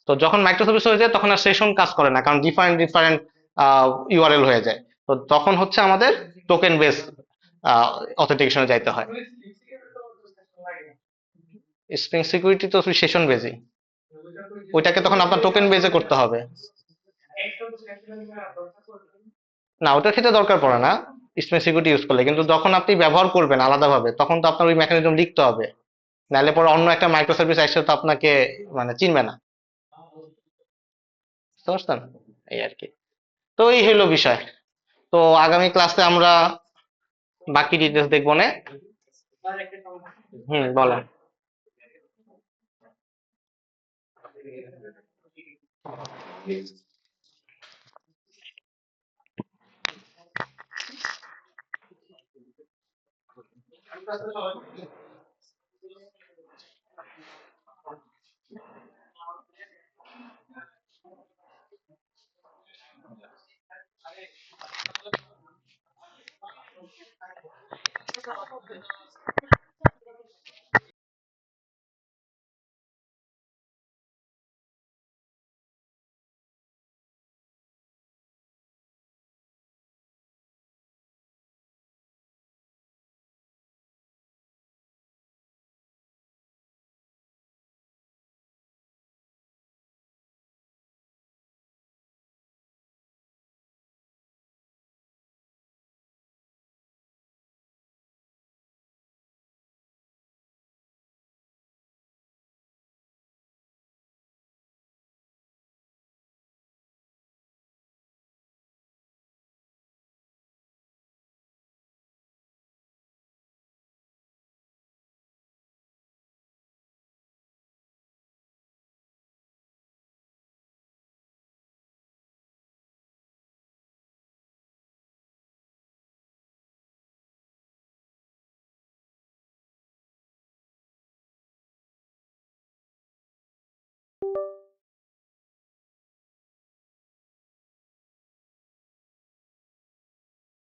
তো যখন মাইক্রোসার্ভিস হয়ে যায় তখন আর সেশন কাজ করে না, কারণ ডিফারেন্ট ডিফারেন্ট ইউআরএল হয়ে যায়, তো তখন হচ্ছে আমাদের টোকেন বেস অথেন্টিকেশনে যাইতে হয়। স্প্রিং সিকিউরিটি তো সেশন বেজে, ওইটাকে তখন আপনার টোকেন বেজে করতে হবে। না ওটার ক্ষেত্রে দরকার পড়ে না স্প্রিং সিকিউরিটি ইউজ করলে, কিন্তু যখন আপনি ব্যবহার করবেন আলাদাভাবে তখন তো আপনার ওই মেকানিজম লিখতে হবে, নাহলে পরে অন্য একটা মাইক্রো সার্ভিস একসাথে তো আপনাকে মানে চিনবে না। বুঝতে পারছেন? এই আর কি। তো এই হলো বিষয়। তো আগামী ক্লাসে আমরা বাকি ডিটেলস দেখবো না। বলেন।